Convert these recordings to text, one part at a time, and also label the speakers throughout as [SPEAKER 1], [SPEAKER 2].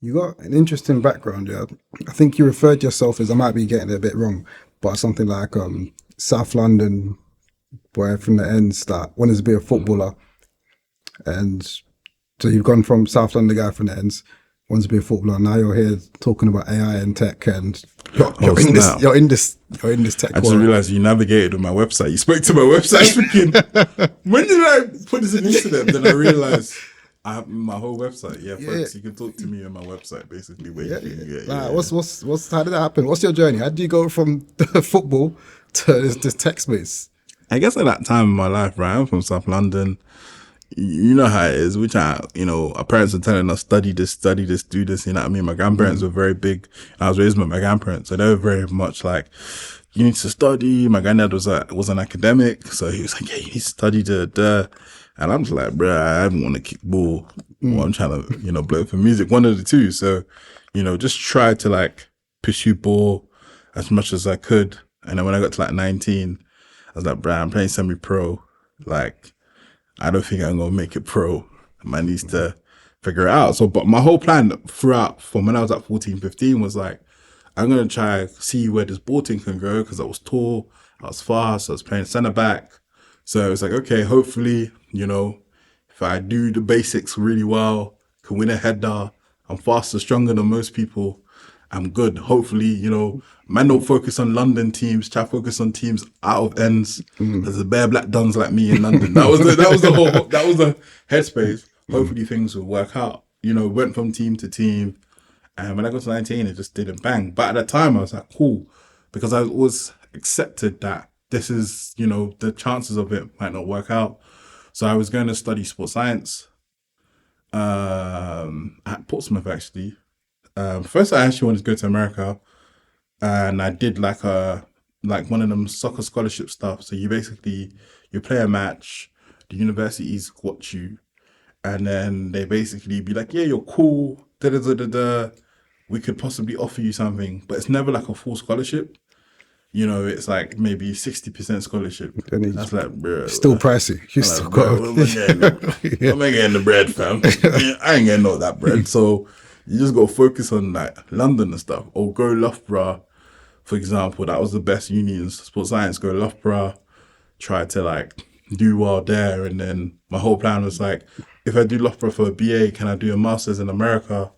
[SPEAKER 1] You got an interesting background, yeah. I think you referred yourself as, I might be getting it a bit wrong, but something like South London boy from the ends that wanted to be a footballer. And so you've gone from South London guy from the ends, wants to be a footballer. Now you're here talking about AI and tech, and you're in this tech
[SPEAKER 2] I just
[SPEAKER 1] world.
[SPEAKER 2] realized you navigated on my website. You spoke to my website thinking, when did I put this into them? Then I realized I have my whole website. Yeah, folks, you can talk to me on my website basically. Where you can,
[SPEAKER 1] What's how did that happen? What's your journey? How did you go from the football to this tech space?
[SPEAKER 2] I guess at that time in my life, right, I'm from South London. You know how it is, our parents are telling us, study this, do this, you know what I mean? My grandparents were very big. I was raised by my grandparents, so they were very much like, you need to study. My granddad was an academic, so he was like, yeah, you need to study, and I'm just like, bruh, I don't want to kick ball, or I'm trying to, blow for music, one of the two. So, just try to like pursue ball as much as I could. And then when I got to like 19, I was like, bruh, I'm playing semi-pro, like, I don't think I'm going to make it pro. Man needs to figure it out. So, but my whole plan throughout, from when I was at 14, 15 was like, I'm going to try see where this ball thing can go, because I was tall, I was fast, I was playing centre back. So it was like, okay, hopefully, if I do the basics really well, can win a header, I'm faster, stronger than most people, I'm good. Hopefully, man, don't focus on London teams. Try focus on teams out of ends. There's a bare black dons like me in London. That was the headspace. Hopefully things will work out. Went from team to team, and when I got to 19, it just didn't bang. But at the time, I was like, cool, because I always accepted that this is, the chances of it might not work out. So I was going to study sports science at Portsmouth, actually. First, I actually wanted to go to America, and I did like one of them soccer scholarship stuff. So you play a match, the universities watch you, and then they basically be like, yeah, you're cool, we could possibly offer you something, but it's never like a full scholarship. It's like maybe 60% scholarship. That's like, bro,
[SPEAKER 1] still pricey. You still got.
[SPEAKER 2] I'm not getting the bread, fam. I ain't getting all that bread. So you just got to focus on like London and stuff, or go Loughborough, for example. That was the best uni in sports science. Go Loughborough, try to like do well there, and then my whole plan was like, if I do Loughborough for a BA, can I do a master's in America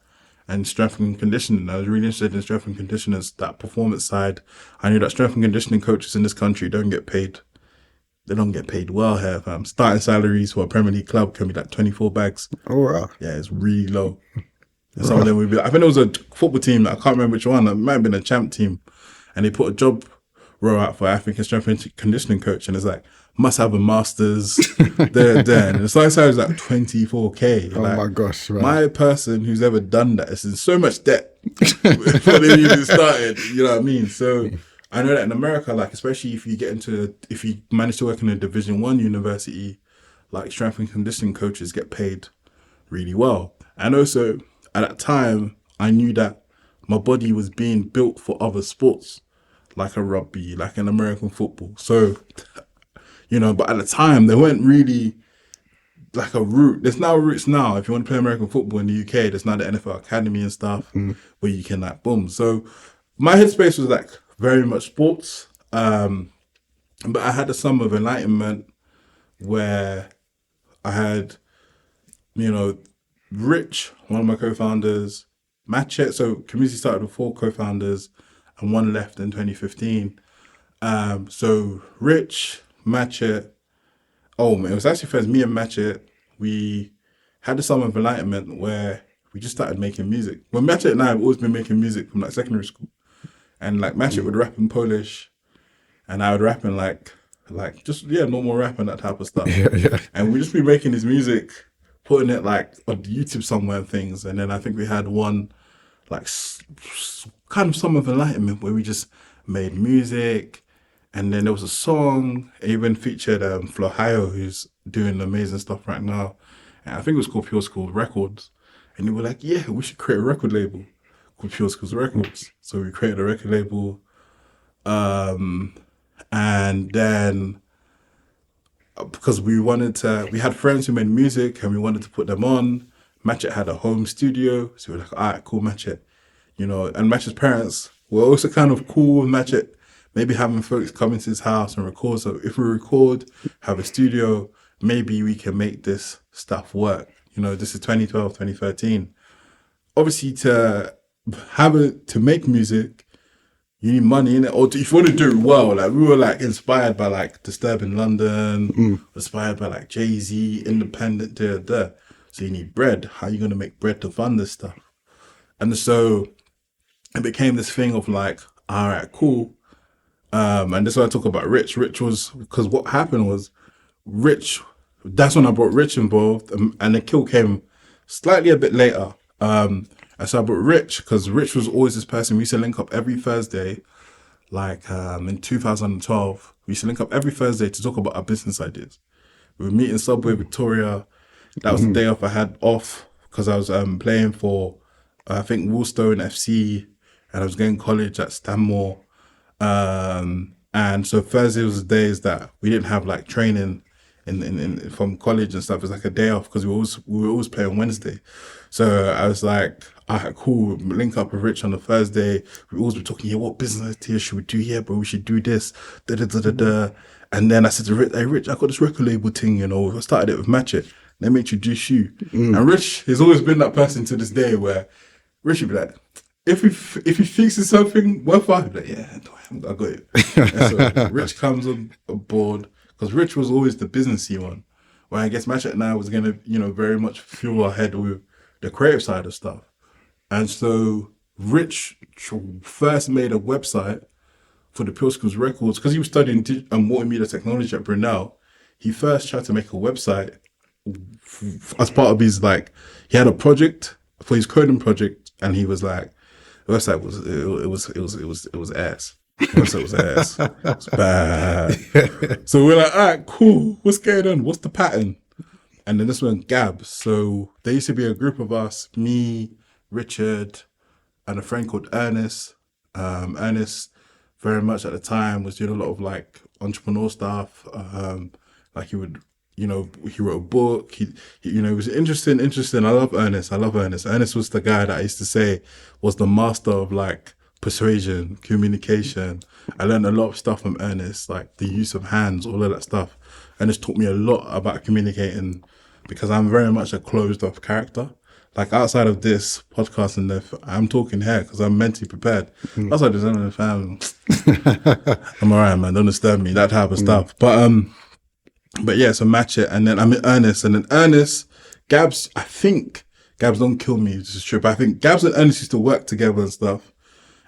[SPEAKER 2] and strength and conditioning? I was really interested in strength and conditioning, that performance side. I knew that strength and conditioning coaches in this country don't get paid. They don't get paid well here, fam. Starting salaries for a Premier League club can be like 24 bags.
[SPEAKER 1] Oh, wow.
[SPEAKER 2] Yeah, it's really low. And some of them would be like, I think it was a football team, I can't remember which one, it might have been a champ team, and they put a job role out for African strength and conditioning coach, and it's like, must have a master's there. And the starting salary is like 24k.
[SPEAKER 1] Oh
[SPEAKER 2] like,
[SPEAKER 1] my gosh, man.
[SPEAKER 2] My person who's ever done that is in so much debt before they even started, you know what I mean? So I know that in America, like, especially if you manage to work in a Division 1 university, like, strength and conditioning coaches get paid really well. And also, at that time, I knew that my body was being built for other sports, like a rugby, like an American football. So, but at the time, there weren't really like a route. There's now routes now. If you want to play American football in the UK, there's now the NFL Academy and stuff where you can like, boom. So my headspace was like very much sports. But I had a summer of enlightenment where I had, Rich, one of my co-founders, Matchet. So COMUZI started with 4 co-founders and 1 left in 2015. So Rich, Matchet, it was actually first me and Matchet. We had the summer of enlightenment where we just started making music. Well, Matchet and I have always been making music from like secondary school. And like Matchet would rap in Polish and I would rap in like just, normal rap and that type of stuff.
[SPEAKER 1] Yeah.
[SPEAKER 2] And we'd just be making this music, putting it like on YouTube somewhere and things. And then I think we had one like kind of summer of enlightenment where we just made music. And then there was a song, it even featured Flohayo, who's doing amazing stuff right now. And I think it was called Pure School Records. And they were like, yeah, we should create a record label called Pure Schools Records. So we created a record label. And then, because we had friends who made music and we wanted to put them on, Matchett had a home studio. So we're like, all right, cool, Matchett. You know, and Matchett's parents were also kind of cool with Matchett, maybe having folks come into his house and record. So if we record, have a studio, maybe we can make this stuff work. You know, this is 2012, 2013. Obviously, to make music, you need money in it, or if you want to do it well. Like we were like inspired by like Disturbing London, inspired by like Jay-Z, independent, da. So you need bread. How are you gonna make bread to fund this stuff? And so it became this thing of like, all right, cool. And this is why I talk about Rich. Rich was, because what happened was Rich. That's when I brought Rich involved, and the kill came slightly a bit later. And so I brought Rich because Rich was always this person. We used to link up every Thursday, like in 2012. We used to link up every Thursday to talk about our business ideas. We would meet in Subway Victoria. That was the day off I had off because I was playing for, I think, Woolstone FC, and I was going to college at Stanmore. And so Thursday was the days that we didn't have like training in from college and stuff. It was like a day off because we were always playing Wednesday. So I was like, all right, cool, link up with Rich on the Thursday. We always be talking, yeah, what business idea should we do here, bro? We should do this, da. And then I said to Rich, hey, Rich, I got this record label thing, you know, I started it with Matchett. Let me introduce you. And Rich has always been that person to this day where Rich would be like, if he fixes something worthwhile, he'd be like, yeah, I got it. And so Rich comes on board because Rich was always the businessy one. Where I guess Matchett now was going to, you know, very much fuel ahead with the creative side of stuff. And so Rich first made a website for the Pure Skills Records because he was studying multimedia technology at Brunel. He first tried to make a website as part of his, like, he had a project for his coding project, and he was like, the website was ass. The website was ass. It was bad. So we're like, all right, cool. What's going on? What's the pattern? And then this one, Gab. So there used to be a group of us, me, Richard, and a friend called Ernest. Ernest, very much at the time, was doing a lot of like entrepreneur stuff. Like he would, you know, he wrote a book. He you know, it was interesting. I love Ernest. Ernest was the guy that I used to say was the master of like persuasion, communication. I learned a lot of stuff from Ernest, like the use of hands, all of that stuff. Ernest taught me a lot about communicating because I'm very much a closed off character. Like outside of this podcast and I'm talking here because I'm mentally prepared. Outside of this, I'm alright, man. Don't disturb me. That type of stuff. But yeah, so Matchett, and then I met Ernest, and then Ernest, Gabs. I think Gabs, don't kill me. This is true, but I think Gabs and Ernest used to work together and stuff.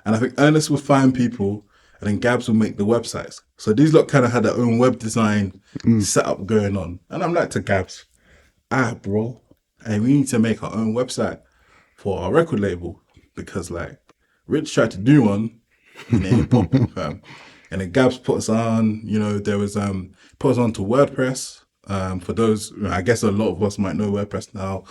[SPEAKER 2] And I think Ernest would find people, and then Gabs would make the websites. So these lot kind of had their own web design setup going on. And I'm like to Gabs, bro, and we need to make our own website for our record label because like Rich tried to do one and it ain't popping, fam. And then Gabs put us on, you know, there was put us on to WordPress. For those, I guess a lot of us might know WordPress now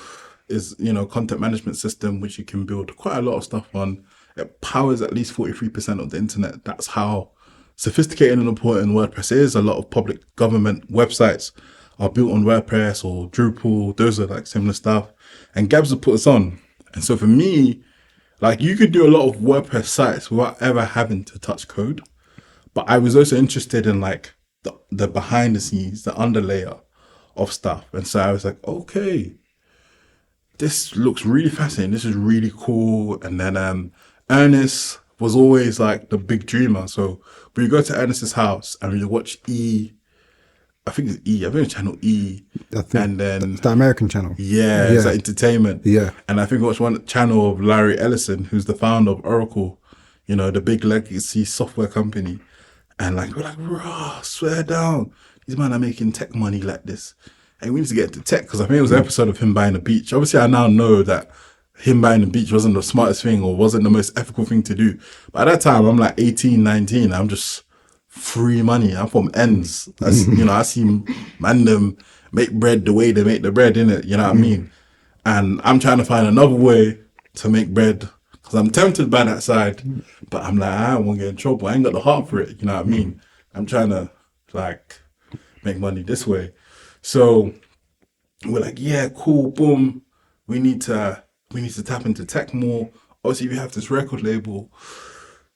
[SPEAKER 2] is, you know, content management system which you can build quite a lot of stuff on. It powers at least 43% of the internet. That's how sophisticated and important WordPress is. A lot of public government websites are built on WordPress or Drupal. Those are like similar stuff. And Gabs would put us on. And so for me, like you could do a lot of WordPress sites without ever having to touch code. But I was also interested in like the behind the scenes, the underlayer of stuff. And so I was like, okay, this looks really fascinating. This is really cool. And then Ernest was always like the big dreamer. So we go to Ernest's house and we watch I think it's channel E. And then
[SPEAKER 1] it's the American channel.
[SPEAKER 2] Yeah, it's like entertainment.
[SPEAKER 1] Yeah.
[SPEAKER 2] And I think I watched one channel of Larry Ellison, who's the founder of Oracle, you know, the big legacy software company. And like, we're like, raw, swear down. These men are making tech money like this. And we need to get into tech because I think it was an episode of him buying a beach. Obviously, I now know that him buying a beach wasn't the smartest thing or wasn't the most ethical thing to do. But at that time, I'm like 18, 19. I'm just free money. I'm from ends. You know, I see man them make bread the way they make the bread, innit? You know what I mean? And I'm trying to find another way to make bread because I'm tempted by that side. But I'm like, I don't want to get in trouble. I ain't got the heart for it. You know what I mean? I'm trying to like make money this way. So we're like, yeah, cool, boom. we need to tap into tech more. Obviously, we have this record label.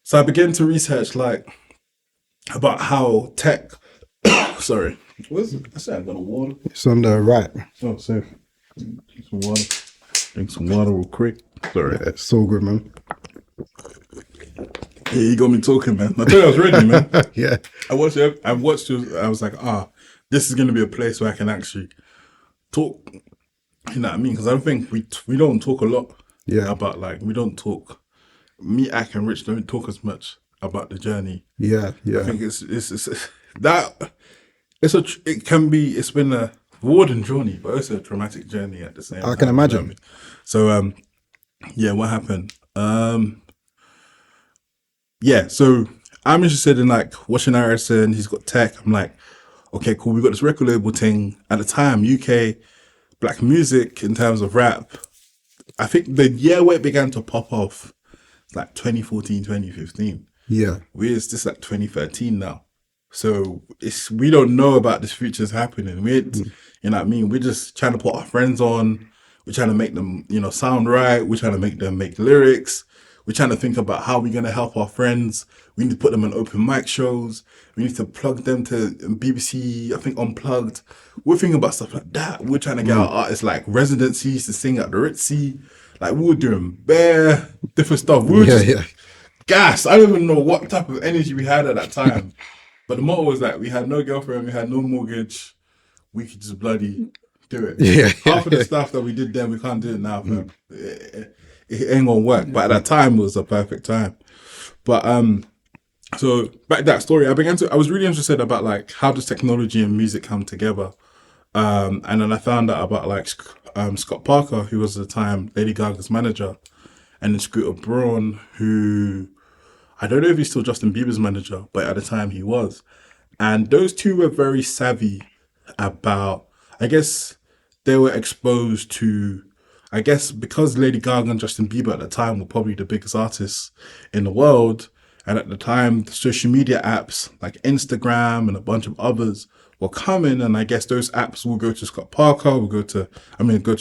[SPEAKER 2] So I began to research like about how tech. Sorry, where's it? I said I got a water.
[SPEAKER 1] It's on the right.
[SPEAKER 2] Oh, safe. Drink some water. Drink some water real quick. Sorry.
[SPEAKER 1] Yeah, it's all good, man.
[SPEAKER 2] Yeah, you got me talking, man. I thought I was ready, man.
[SPEAKER 1] Yeah.
[SPEAKER 2] I watched it. I was like, this is going to be a place where I can actually talk. You know what I mean? Because I don't think we don't talk a lot.
[SPEAKER 1] Yeah.
[SPEAKER 2] About like, we don't talk. Me, Ak, and Rich don't talk as much about the journey.
[SPEAKER 1] Yeah. Yeah.
[SPEAKER 2] I think it's that it's been a rewarding journey, but also a traumatic journey at the same time.
[SPEAKER 1] I can imagine.
[SPEAKER 2] You know what I mean? So yeah, what happened? Yeah, so I'm interested in like watching Harrison. He's got tech. I'm like, okay, cool. We got this record label thing. At the time, UK black music in terms of rap, I think the year where it began to pop off, like 2014, 2015.
[SPEAKER 1] Yeah.
[SPEAKER 2] It's just like 2013 now. So we don't know about this future's happening. You know what I mean? We're just trying to put our friends on. We're trying to make them, sound right. We're trying to make them make lyrics. We're trying to think about how we're going to help our friends. We need to put them on open mic shows. We need to plug them to BBC, I think, Unplugged. We're thinking about stuff like that. We're trying to get our artists like residencies to sing at the Ritzy. Like, we were doing bare different stuff. We were just gas. I don't even know what type of energy we had at that time. But the motto was that we had no girlfriend, we had no mortgage. We could just bloody do it.
[SPEAKER 1] Yeah.
[SPEAKER 2] Half of the stuff that we did then, we can't do it now, fam. It ain't gonna work. But at that time, it was a perfect time. But so back to that story, I was really interested about like how does technology and music come together. And then I found out about like Scott Parker, who was at the time Lady Gaga's manager, and then Scooter Braun, who I don't know if he's still Justin Bieber's manager, but at the time he was. And those two were very savvy about, I guess they were exposed to, I guess because Lady Gaga and Justin Bieber at the time were probably the biggest artists in the world. And at the time, the social media apps like Instagram and a bunch of others were coming. And I guess those apps will go to Scott Parker, go to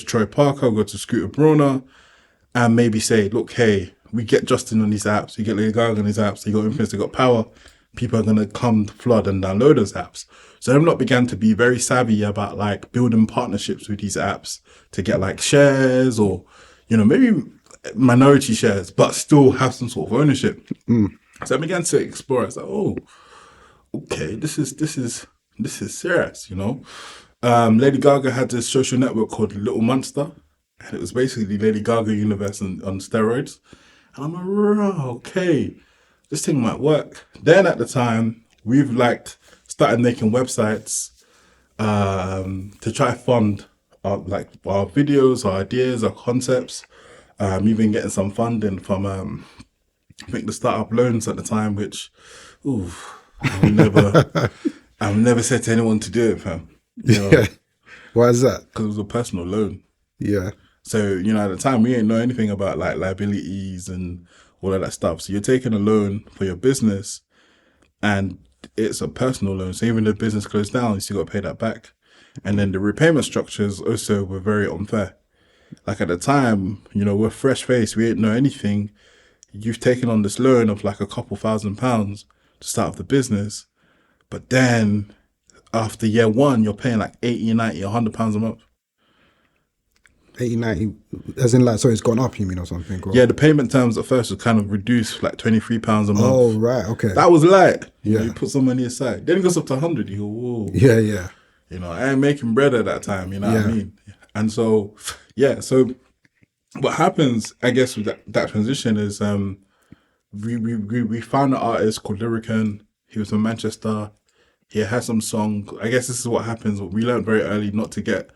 [SPEAKER 2] Troy Parker, go to Scooter Braun, and maybe say, look, hey, we get Justin on these apps, we get Lady Gaga on these apps, they got influence, they got power. People are going to come flood and download those apps. So them lot began to be very savvy about like building partnerships with these apps to get like shares or, maybe minority shares, but still have some sort of ownership. So I began to explore. I was like, oh, okay, this is serious, Lady Gaga had this social network called Little Monster, and it was basically Lady Gaga universe on steroids. And I'm like, okay, this thing might work. Then at the time, we've started making websites to try to fund our videos, our ideas, our concepts. Even getting some funding from I think the startup loans at the time, which I've never said to anyone to do it, fam.
[SPEAKER 1] Yeah. Why is that?
[SPEAKER 2] Because it was a personal loan.
[SPEAKER 1] Yeah.
[SPEAKER 2] So, at the time, we didn't know anything about like liabilities and all of that stuff. So you're taking a loan for your business and it's a personal loan. So even if the business closed down, you still got to pay that back. And then the repayment structures also were very unfair. Like at the time, we're fresh faced. We didn't know anything. You've taken on this loan of like a couple £1,000s to start off the business. But then after year one, you're paying like 80, 90, £100 a month.
[SPEAKER 1] 80, 90, as in so it's gone up, you mean, or something? Or?
[SPEAKER 2] Yeah, the payment terms at first was kind of reduced, like £23 a month.
[SPEAKER 1] Oh, right, okay.
[SPEAKER 2] That was light.
[SPEAKER 1] Yeah.
[SPEAKER 2] You put some money aside. Then it goes up to 100. You go, whoa.
[SPEAKER 1] Yeah, yeah.
[SPEAKER 2] I ain't making bread at that time, what I mean? And so, so what happens, I guess, with that transition is we found an artist called Lyrican. He was from Manchester. He had some song. I guess this is what happens. We learned very early not to get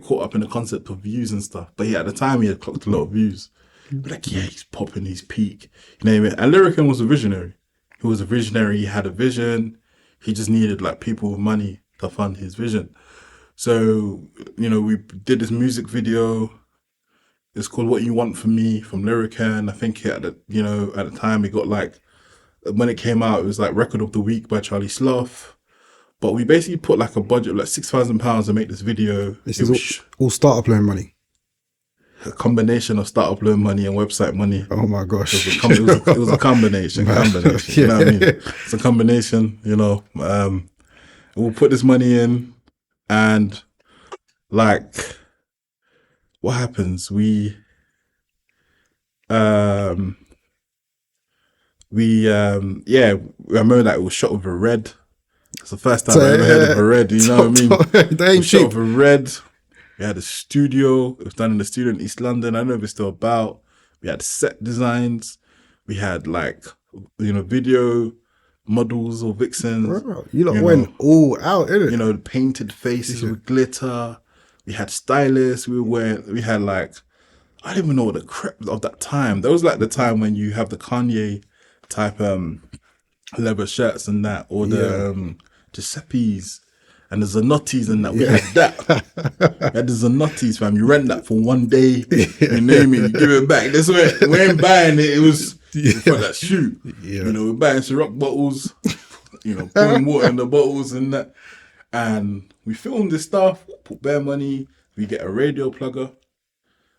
[SPEAKER 2] caught up in the concept of views and stuff. But at the time, he had clocked a lot of views. But like, he's popping his peak. You know what I mean? And Lyrican was a visionary. He was a visionary. He had a vision. He just needed like people with money to fund his vision. So, we did this music video. It's called What You Want From Me from Lyrican. I think at the time it got when it came out, it was like Record of the Week by Charlie Sloth. But we basically put like a budget of like £6,000 to make this video.
[SPEAKER 1] This is all startup loan money.
[SPEAKER 2] a combination of startup loan money and website money.
[SPEAKER 1] Oh my gosh.
[SPEAKER 2] It was a combination. You know what I mean? It's a combination, you know. We'll put this money in, and like, what happens? We I remember that it was shot with a red. It's the first time I ever heard of a red, you know what I mean?
[SPEAKER 1] They ain't
[SPEAKER 2] shot
[SPEAKER 1] cheap.
[SPEAKER 2] with a red. We had a studio. It was done in the studio in East London. I don't know if it's still about. We had set designs. We had like, you know, video models or vixens.
[SPEAKER 1] Bro, you lot went all out, innit?
[SPEAKER 2] You know, painted faces with glitter. We had stylists. We had like, I don't even know what the crap of that time. That was like the time when you have the Kanye type leather shirts and that, or the Giuseppe's and the Zanottis and that. We had that. We had the Zanottis, fam. You rent that for one day, you name it, you give it back. That's where we ain't buying it. It was for that shoot.
[SPEAKER 1] Yeah.
[SPEAKER 2] You know, we're buying Ciroc bottles, you know, pouring water in the bottles and that. And we filmed this stuff, put bare money. We get a radio plugger.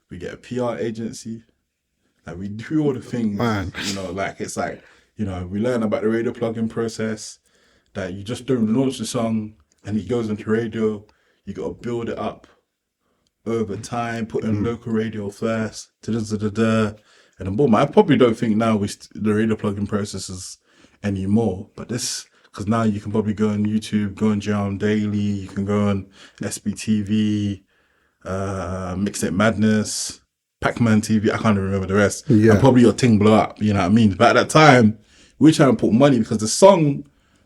[SPEAKER 2] We get a PR agency. Like, we do all the things,
[SPEAKER 1] Man.
[SPEAKER 2] you know, like, it's like, you know, we learn about the radio plugin process, that you just don't launch the song and it goes into radio. You got to build it up over time, put in local radio first, and then boom. I probably don't think now the radio plugin processes anymore, but this, because now you can probably go on YouTube, go on Jam Daily, you can go on SBTV, Mixtape Madness, Pac-Man TV, I can't even remember the rest.
[SPEAKER 1] Yeah.
[SPEAKER 2] And probably your thing blow up, you know what I mean? But at that time, we were trying to put money because the song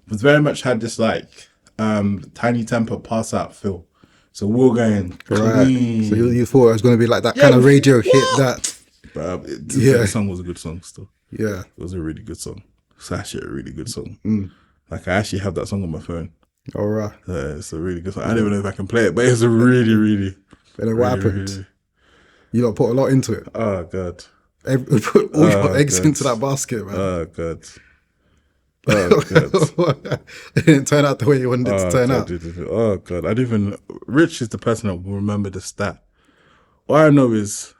[SPEAKER 2] was very much had this like Tiny Temper pass out feel. So we were going
[SPEAKER 1] Right.
[SPEAKER 2] clean.
[SPEAKER 1] So you thought it was going to be like that kind of radio hit that.
[SPEAKER 2] Bro, the song was a good song still.
[SPEAKER 1] Yeah.
[SPEAKER 2] It was a really good song. It's actually a really good song. Like, I actually have that song on my phone.
[SPEAKER 1] All right.
[SPEAKER 2] It's a really good song. I don't even know if I can play it, but it's a really, really.
[SPEAKER 1] And then what happened?
[SPEAKER 2] Really,
[SPEAKER 1] You lot put a lot into it.
[SPEAKER 2] oh, God.
[SPEAKER 1] Put all your eggs
[SPEAKER 2] God.
[SPEAKER 1] into that basket, man.
[SPEAKER 2] Oh, God. Oh, God.
[SPEAKER 1] It didn't turn out the way you wanted it to turn
[SPEAKER 2] God,
[SPEAKER 1] out.
[SPEAKER 2] Oh, God. Rich is the person that will remember the stat. All I know is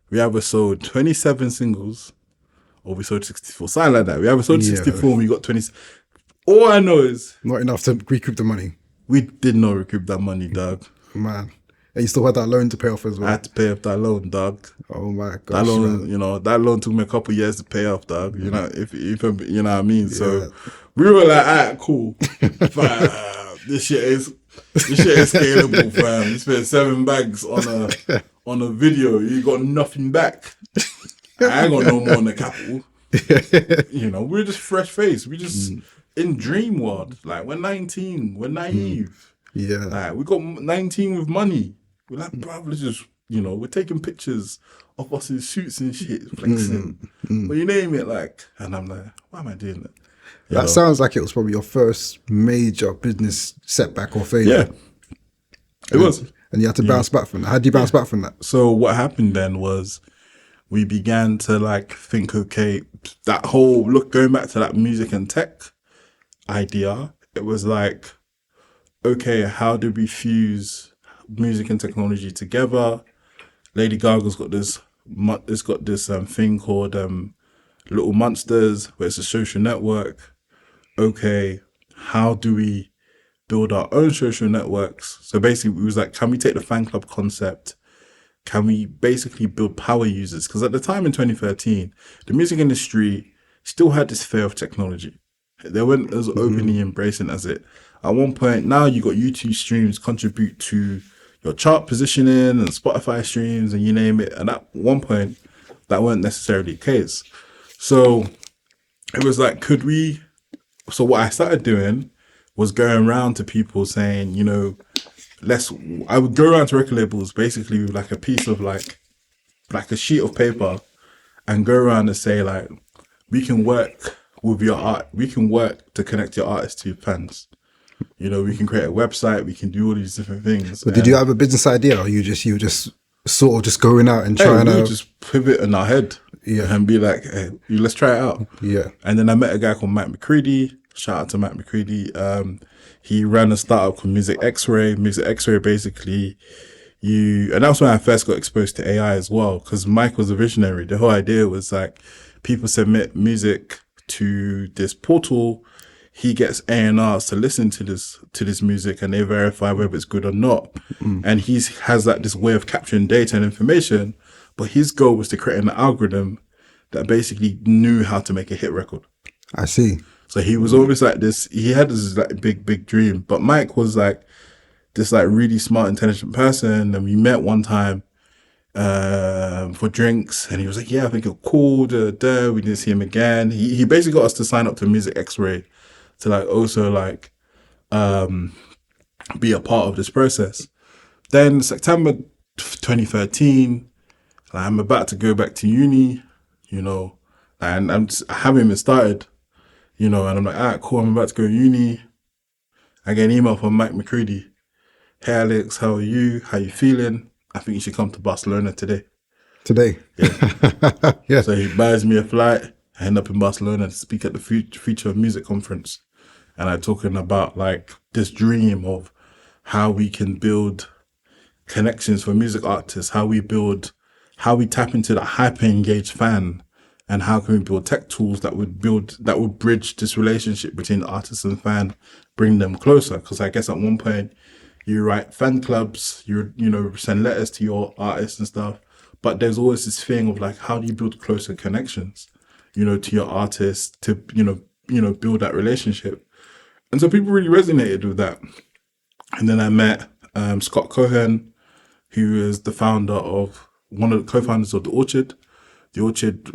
[SPEAKER 2] we either sold 27 singles or we sold 64. Something like that. We either sold 64 and we got 20. All I know is
[SPEAKER 1] Not enough to recoup the money,
[SPEAKER 2] we did not recoup that money, dog.
[SPEAKER 1] man. And you still had that loan to pay off as
[SPEAKER 2] I
[SPEAKER 1] well.
[SPEAKER 2] had to pay off that loan, dog.
[SPEAKER 1] Oh my gosh.
[SPEAKER 2] That loan,
[SPEAKER 1] man.
[SPEAKER 2] you know, that loan took me a couple of years to pay off, dog. You know, if you know what I mean. So we were like, alright, cool. Fam, this shit is scalable, fam. You spent 7 bags on a video, you got nothing back. I ain't got no more on the capital. You know, we're just fresh faced. We just in dream world. Like, we're 19, we're naive.
[SPEAKER 1] Yeah.
[SPEAKER 2] Like, we got 19 with money. We're like, bruv, let's just, you know, we're taking pictures of us in suits and shit, flexing. But you name it, like, and I'm like, why am I doing that? You
[SPEAKER 1] That
[SPEAKER 2] know?
[SPEAKER 1] sounds like it was probably your first major business setback or failure.
[SPEAKER 2] Yeah, it was.
[SPEAKER 1] And you had to bounce back from that. How did you bounce back from that?
[SPEAKER 2] So what happened then was we began to like think, okay, that whole going back to that music and tech idea, it was like, okay, how do we fuse music and technology together? Lady Gaga's got this thing called Little Monsters, where it's a social network. Okay, how do we build our own social networks? So basically, it was like, can we take the fan club concept? Can we basically build power users? Because at the time in 2013, the music industry still had this fear of technology. They weren't as openly embracing as it. At one point, now you got YouTube streams contribute to your chart positioning and Spotify streams and you name it. And at one point, that weren't necessarily the case. So it was like, so what I started doing was going around to people saying, you know, I would go around to record labels basically with like a piece of like a sheet of paper and go around and say like, we can work with your art. We can work to connect your artists to your fans. You know, we can create a website. We can do all these different things.
[SPEAKER 1] But did you have a business idea, or you were just sort of just going out and trying
[SPEAKER 2] we
[SPEAKER 1] to
[SPEAKER 2] would just pivot in our head, and be like, hey, let's try it out.
[SPEAKER 1] Yeah.
[SPEAKER 2] And then I met a guy called Mike McCready. Shout out to Mike McCready. He ran a startup called Music X-Ray. Music X-Ray basically, and that's when I first got exposed to AI as well, because Mike was a visionary. The whole idea was like, people submit music to this portal, he gets A&Rs to listen to this music, and they verify whether it's good or not. And has like this way of capturing data and information, but his goal was to create an algorithm that basically knew how to make a hit record.
[SPEAKER 1] I see.
[SPEAKER 2] So he was always like this. He had this like big dream. But Mike was like this like really smart, intelligent person, and we met one time for drinks, and he was like, "Yeah, I think you're cool." We didn't see him again. He basically got us to sign up to Music X-Ray to like also like be a part of this process. Then September 2013, like, I'm about to go back to uni, you know, and I haven't even started, you know, and I'm like, all right, cool, I'm about to go to uni. I get an email from Mike McCready. Hey Alex, how are you? How you feeling? I think you should come to Barcelona today.
[SPEAKER 1] Today.
[SPEAKER 2] Yeah.
[SPEAKER 1] Yeah.
[SPEAKER 2] So he buys me a flight. I end up in Barcelona to speak at the Future of Music conference. And I'm talking about like this dream of how we can build connections for music artists, how we tap into the hyper engaged fan, and how can we build tech tools that would bridge this relationship between artist and fan, bring them closer. Because I guess at one point you write fan clubs, you know, send letters to your artists and stuff, but there's always this thing of like, how do you build closer connections, you know, to your artists, to you know build that relationship. And so people really resonated with that. And then I met Scott Cohen, who is the founder of one of the co-founders of The Orchard. The Orchard,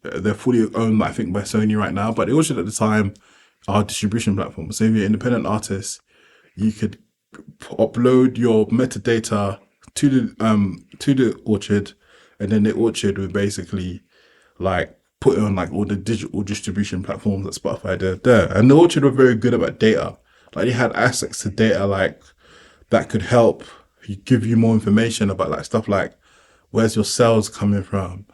[SPEAKER 2] they're fully owned, I think, by Sony right now, but The Orchard at the time are a distribution platform. So if you're an independent artist, you could upload your metadata to the Orchard, and then the Orchard would basically like put it on like all the digital distribution platforms that Spotify did there. And the Orchard were very good about data. Like they had access to data like that could help give you more information about like stuff like where's your sales coming from.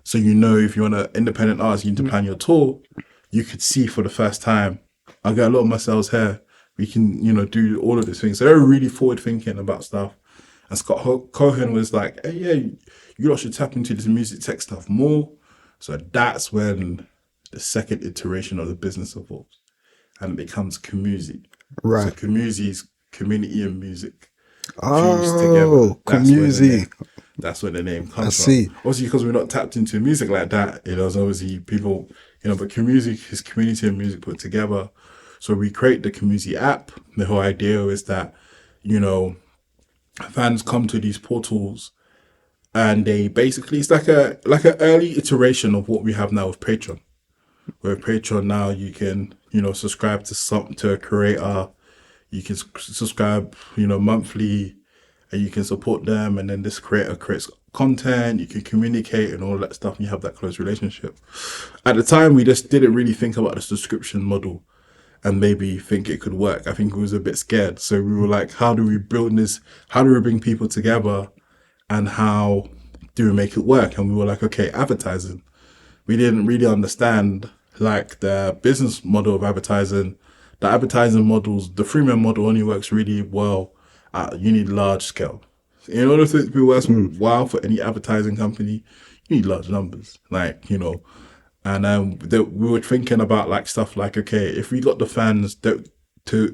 [SPEAKER 2] So you know if you're an independent artist, you need to plan your tour, you could see for the first time, I get a lot of my sales here. We can, you know, do all of these things. So they're really forward thinking about stuff. And Scott Cohen was like, hey, yeah, you lot should tap into this music tech stuff more. So that's when the second iteration of the business evolves and it becomes COMUZI.
[SPEAKER 1] Right.
[SPEAKER 2] So COMUZI is community and music
[SPEAKER 1] Oh,
[SPEAKER 2] together.
[SPEAKER 1] COMUZI.
[SPEAKER 2] That's where the name comes
[SPEAKER 1] I
[SPEAKER 2] from.
[SPEAKER 1] see.
[SPEAKER 2] Obviously, because we're not tapped into music like that, you know, so obviously people, you know, but COMUZI is community and music put together. So we create the COMUZI app. The whole idea is that, you know, fans come to these portals and they basically, it's like an early iteration of what we have now with Patreon. Where Patreon now you can, you know, subscribe to a creator, you can subscribe, you know, monthly, and you can support them, and then this creator creates content, you can communicate and all that stuff, and you have that close relationship. At the time, we just didn't really think about the subscription model and maybe think it could work. I think we was a bit scared. So we were like, how do we build this? How do we bring people together? And how do we make it work? And we were like, okay, advertising. We didn't really understand like the business model of advertising. The advertising models, the freemium model only works really well you need large scale. In order for it to be worthwhile for any advertising company, you need large numbers. Like, you know, and we were thinking about like stuff like, okay, if we got the fans to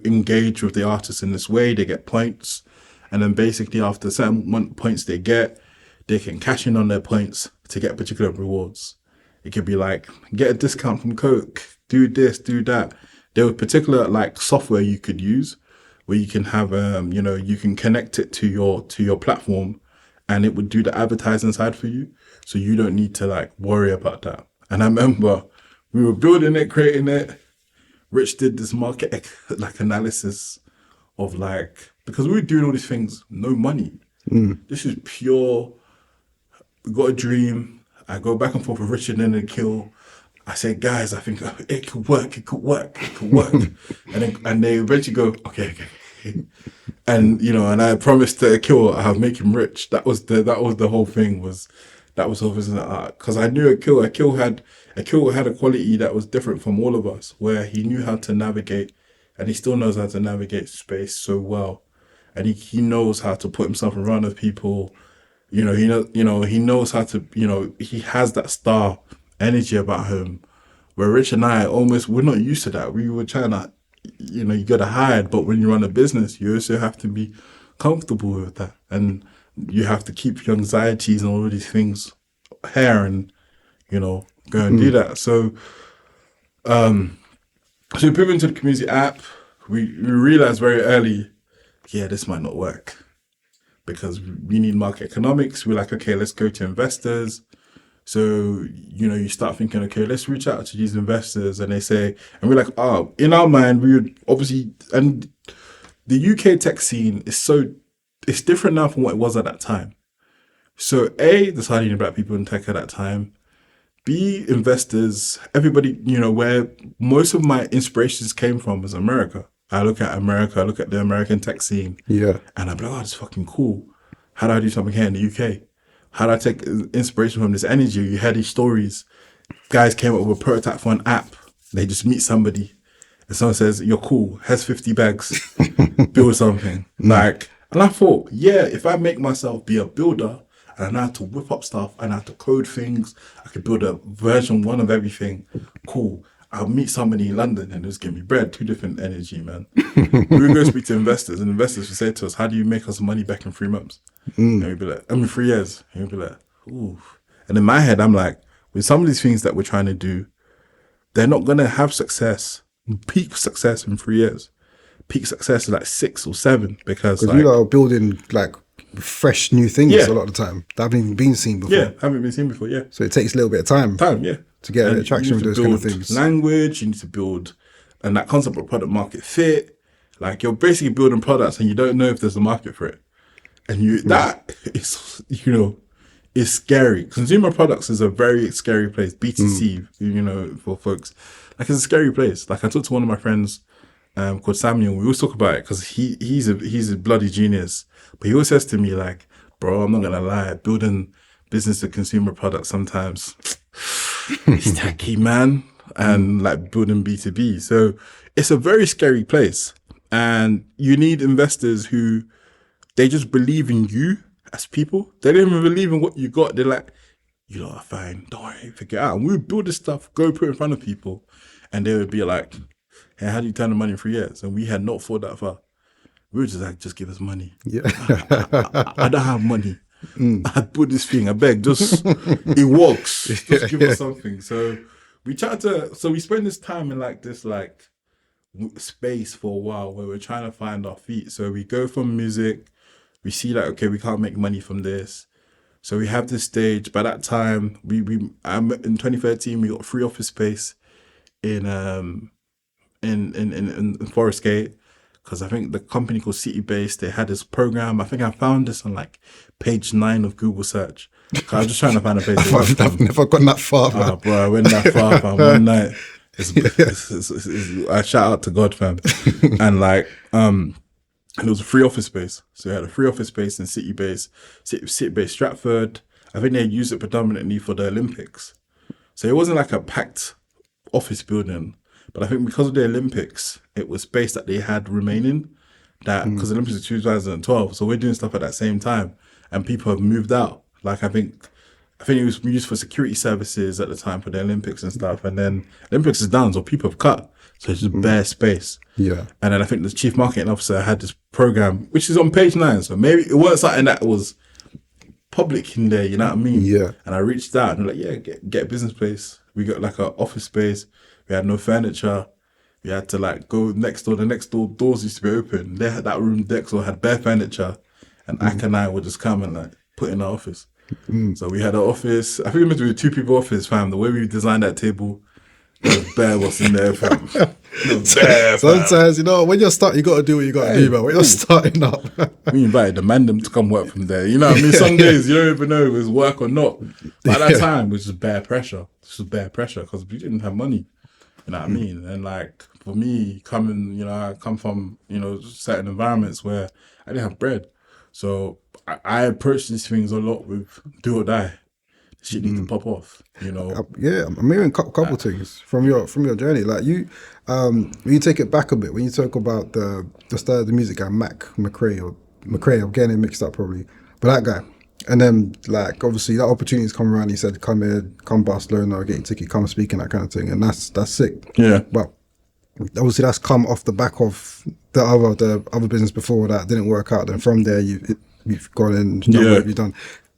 [SPEAKER 2] engage with the artists in this way, they get points. And then basically after certain points they can cash in on their points to get particular rewards. It could be like, get a discount from Coke, do this, do that. There was particular like software you could use where you can have, you know, you can connect it to your platform and it would do the advertising side for you. So you don't need to like worry about that. And I remember we were building it, creating it. Rich did this market like analysis of like, because we were doing all these things, no money. This is pure, we got a dream. I go back and forth with Richard and then Kill. I say, guys, I think it could work. and they eventually go, okay. And, you know, and I promised to Kill, I'll make him rich. That was the whole thing that was obviously art. Cause I knew Akil had a quality that was different from all of us, where he knew how to navigate and he still knows how to navigate space so well. and he knows how to put himself in front of people. He knows how to, he has that star energy about him. Where Rich and I we're not used to that. We were trying to, you got to hide, but when you run a business, you also have to be comfortable with that, and you have to keep your anxieties and all of these things here, and go and do that. So we put into the COMUZI app. We realized very early, this might not work, because we need market economics. We're like, okay, let's go to investors. So, you start thinking, okay, let's reach out to these investors. And they say, and we're like, in our mind, we would obviously, and the UK tech scene it's different now from what it was at that time. So A, there's hardly any black people in tech at that time. B, investors, everybody, where most of my inspirations came from was America. I look at America, I look at the American tech scene.
[SPEAKER 1] Yeah.
[SPEAKER 2] And I'm like, it's fucking cool. How do I do something here in the UK? How do I take inspiration from this energy? You hear these stories. Guys came up with a prototype for an app. They just meet somebody and someone says, you're cool, here's 50 bags, build something. And I thought, if I make myself be a builder and I know how to whip up stuff and I have to code things, I could build a version 1 of everything. Cool. I'll meet somebody in London and just give me bread. 2 different energy, man. We would go speak to investors, and investors would say to us, how do you make us money back in 3 months? And we'd be like, 3 years. And we'd be like, ooh. And in my head, I'm like, with some of these things that we're trying to do, they're not going to have success, peak success in 3 years. Peak success is like 6 or 7, because
[SPEAKER 1] you are building like fresh new things a lot of the time that haven't even been seen before.
[SPEAKER 2] Yeah, haven't been seen before, yeah.
[SPEAKER 1] So it takes a little bit of time. To get a bit of traction with those kind of things.
[SPEAKER 2] Language, you need to build, and that concept of product market fit. Like, you're basically building products and you don't know if there's a market for it. And that is, is scary. Consumer products is a very scary place. B2C, for folks. Like, it's a scary place. Like, I talked to one of my friends called Samuel. We always talk about it because he's a bloody genius. But he always says to me, like, bro, I'm not going to lie, building business to consumer products sometimes, it's tacky, man. And like building B2B. So it's a very scary place. And you need investors who, they just believe in you as people. They don't even believe in what you got. They're like, you lot are fine. Don't worry, figure it out. And we would build this stuff, go put it in front of people. And they would be like, hey, how do you turn the money in 3 years? And we had not thought that far. We were just like, just give us money.
[SPEAKER 1] Yeah.
[SPEAKER 2] I don't have money. I put this thing, I beg, it works. Just give us something. So we we spend this time in like this space for a while where we're trying to find our feet. So we go from music, we see like, okay, we can't make money from this. So we have this stage. By that time, in 2013, we got free office space in Forest Gate. Because I think the company called City Base, they had this program. I think I found this on like page 9 of Google search. I was just trying to find a place.
[SPEAKER 1] I've never gone that far, man.
[SPEAKER 2] Bro, I went that far, fam. One night, I shout out to God, fam. And like, and it was a free office space. So we had a free office space in City Base Stratford. I think they used it predominantly for the Olympics. So it wasn't like a packed office building. But I think because of the Olympics, it was space that they had remaining. Because the Olympics was 2012, so we're doing stuff at that same time, and people have moved out. Like I think it was used for security services at the time for the Olympics and stuff. And then Olympics is done, so people have cut, so it's just bare space.
[SPEAKER 1] Yeah. And
[SPEAKER 2] then I think the chief marketing officer had this program, which is on page 9. So maybe it wasn't something that was public in there. You know what I mean?
[SPEAKER 1] Yeah.
[SPEAKER 2] And I reached out and they're like, yeah, get a business place. We got like an office space. We had no furniture. We had to like go next door. The next door doors used to be open. They had that room next door had bare furniture, and Ak and I would just come and like put in our office. So we had an office. I think it was a 2-people office, fam. The way we designed that table, there was bare what's in there, fam.
[SPEAKER 1] Sometimes, when you're starting, you got to do what you got to do, man. When you're starting up.
[SPEAKER 2] We invited the man them to come work from there. You know what I mean? Some days you don't even know if it was work or not. But at that time, it was just bare pressure. Because we didn't have money. You know what I mean? And like, for me, I come from, certain environments where I didn't have bread. So I approach these things a lot with do or die. shit needs to pop off, you know.
[SPEAKER 1] Yeah, I'm hearing a couple things from your journey. Like when you take it back a bit, when you talk about the start of the music guy, McCrae, I'm getting it mixed up probably, but that guy. And then like obviously that opportunity's come around. He said, "Come here, come Barcelona, get your ticket, come speak and that kind of thing." And that's sick.
[SPEAKER 2] Yeah.
[SPEAKER 1] But obviously that's come off the back of the other business before that didn't work out. Then from there you've gone and done what you've done.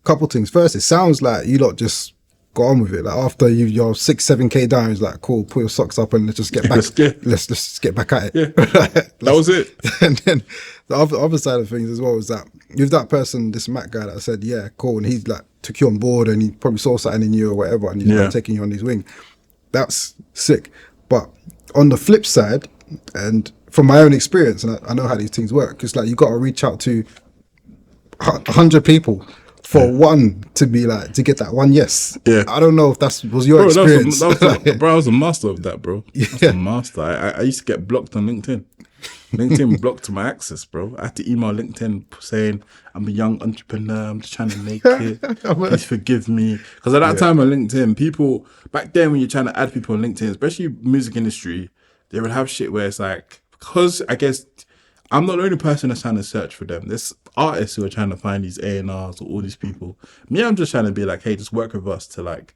[SPEAKER 1] Couple things. First, it sounds like you lot just got on with it. Like after you're 6-7K down, it's like cool. Put your socks up and let's just get back. Let's just get back at it.
[SPEAKER 2] Yeah, that was it.
[SPEAKER 1] And then the other side of things as well is that with that person, this Matt guy that said, yeah, cool, and he's like took you on board and he probably saw something in you or whatever, and he's like, taking you on his wing. That's sick. But on the flip side, and from my own experience, and I know how these things work, it's like you got to reach out to 100 people for one to be like to get that one yes.
[SPEAKER 2] Yeah.
[SPEAKER 1] I don't know if was your experience.
[SPEAKER 2] Bro, I was a master of that, bro. I was a master. I used to get blocked on LinkedIn. LinkedIn blocked my access, bro. I had to email LinkedIn saying, I'm a young entrepreneur, I'm just trying to make it. Please forgive me. Because at that time on LinkedIn, people, back then when you're trying to add people on LinkedIn, especially music industry, they would have shit where it's like, because I guess I'm not the only person that's trying to search for them. There's artists who are trying to find these A&Rs or all these people. Me, I'm just trying to be like, hey, just work with us to like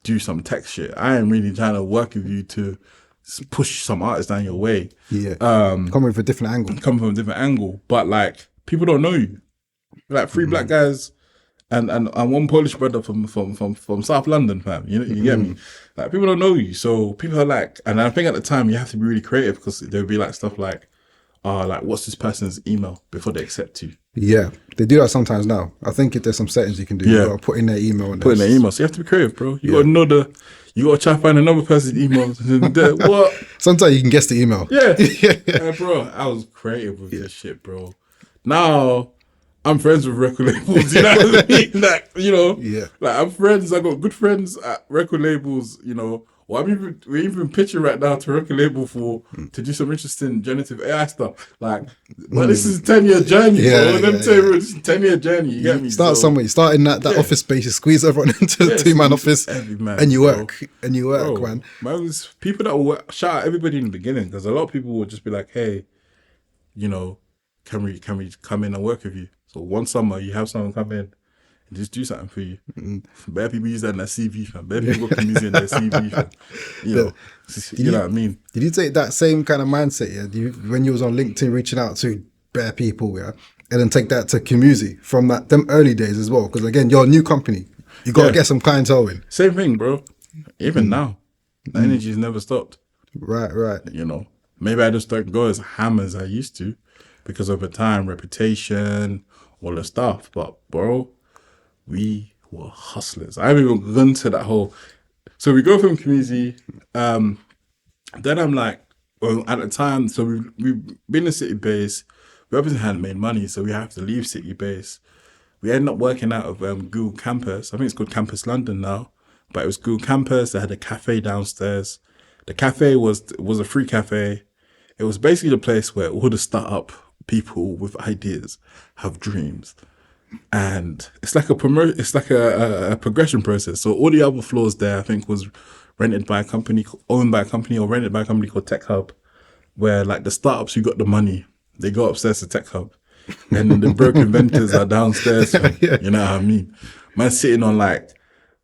[SPEAKER 2] do some tech shit. I ain't really trying to work with you to push some artists down your way.
[SPEAKER 1] Yeah. Come with a different angle.
[SPEAKER 2] Come from a different angle. But like, people don't know you. Like three black guys and one Polish brother from South London, fam. You get me? Like people don't know you. So people are like, and I think at the time you have to be really creative because there'll be like stuff like, like what's this person's email before they accept you?
[SPEAKER 1] Yeah, they do that sometimes now. I think if there's some settings you can do, you gotta put in their email. And
[SPEAKER 2] put in their email. So you have to be creative, bro. You gotta know you gotta try to find another person's email. What?
[SPEAKER 1] Sometimes you can guess the email.
[SPEAKER 2] Yeah. Bro, I was creative with this shit, bro. Now I'm friends with record labels. You know what I mean? Like, you know, like I'm friends. I got good friends at record labels. You know. Well, we're even pitching right now to record label to do some interesting generative AI stuff. Like, but this is a 10-year journey, bro. Let me tell you, it's a 10-year journey. You get me?
[SPEAKER 1] Start somewhere. You start in that office space. You squeeze everyone into the two-man office, and you work. And you work, man.
[SPEAKER 2] Was people that will shout out everybody in the beginning because a lot of people will just be like, "Hey, you know, can we come in and work with you?" So one summer you have someone come in. Just do something for you. Bad people use that in their CV, fam. Bad people got COMUZI in their CV, fam. You know what I mean?
[SPEAKER 1] Did you take that same kind of mindset, when you was on LinkedIn reaching out to bare people, and then take that to COMUZI from them early days as well? Because again, you're a new company. You got to get some clientele in.
[SPEAKER 2] Same thing, bro. Even now, the energy's never stopped.
[SPEAKER 1] Right.
[SPEAKER 2] You know, maybe I just don't go as ham as I used to because over time, reputation, all the stuff. But, bro, we were hustlers. I haven't even gone to that whole. So we go from COMUZI. Then I'm like, well, at the time, so we've been in City Base. We obviously hadn't made money, so we have to leave City Base. We ended up working out of Google Campus. I think it's called Campus London now, but it was Google Campus. They had a cafe downstairs. The cafe was a free cafe. It was basically the place where all the startup people with ideas have dreams. And it's like a progression process. So all the other floors there, I think, was rented by a company, owned by a company, or rented by a company called Tech Hub, where like the startups who got the money, they go upstairs to Tech Hub, and then the broke inventors are downstairs. You know what I mean? Man sitting on like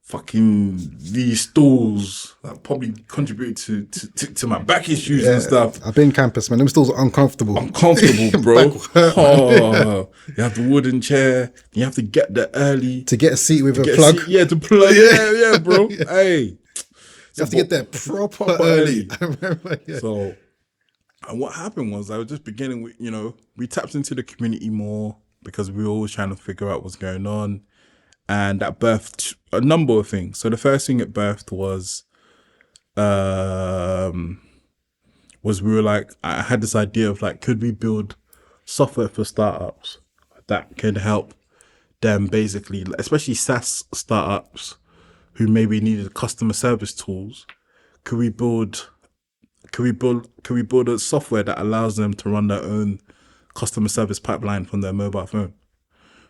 [SPEAKER 2] fucking these stools that probably contributed to my back issues and stuff.
[SPEAKER 1] I've been campus, man. Them stools are uncomfortable.
[SPEAKER 2] Uncomfortable, bro. You have the wooden chair. You have to get there early.
[SPEAKER 1] To get a seat with a plug.
[SPEAKER 2] To plug. Yeah, bro. Hey.
[SPEAKER 1] You have to get there proper early. I remember,
[SPEAKER 2] So, and what happened was I was just beginning with, we tapped into the community more because we were always trying to figure out what's going on. And that birthed a number of things. So the first thing it birthed was we were like, I had this idea of like, could we build software for startups that could help them basically, especially SaaS startups who maybe needed customer service tools. Could we build a software that allows them to run their own customer service pipeline from their mobile phone?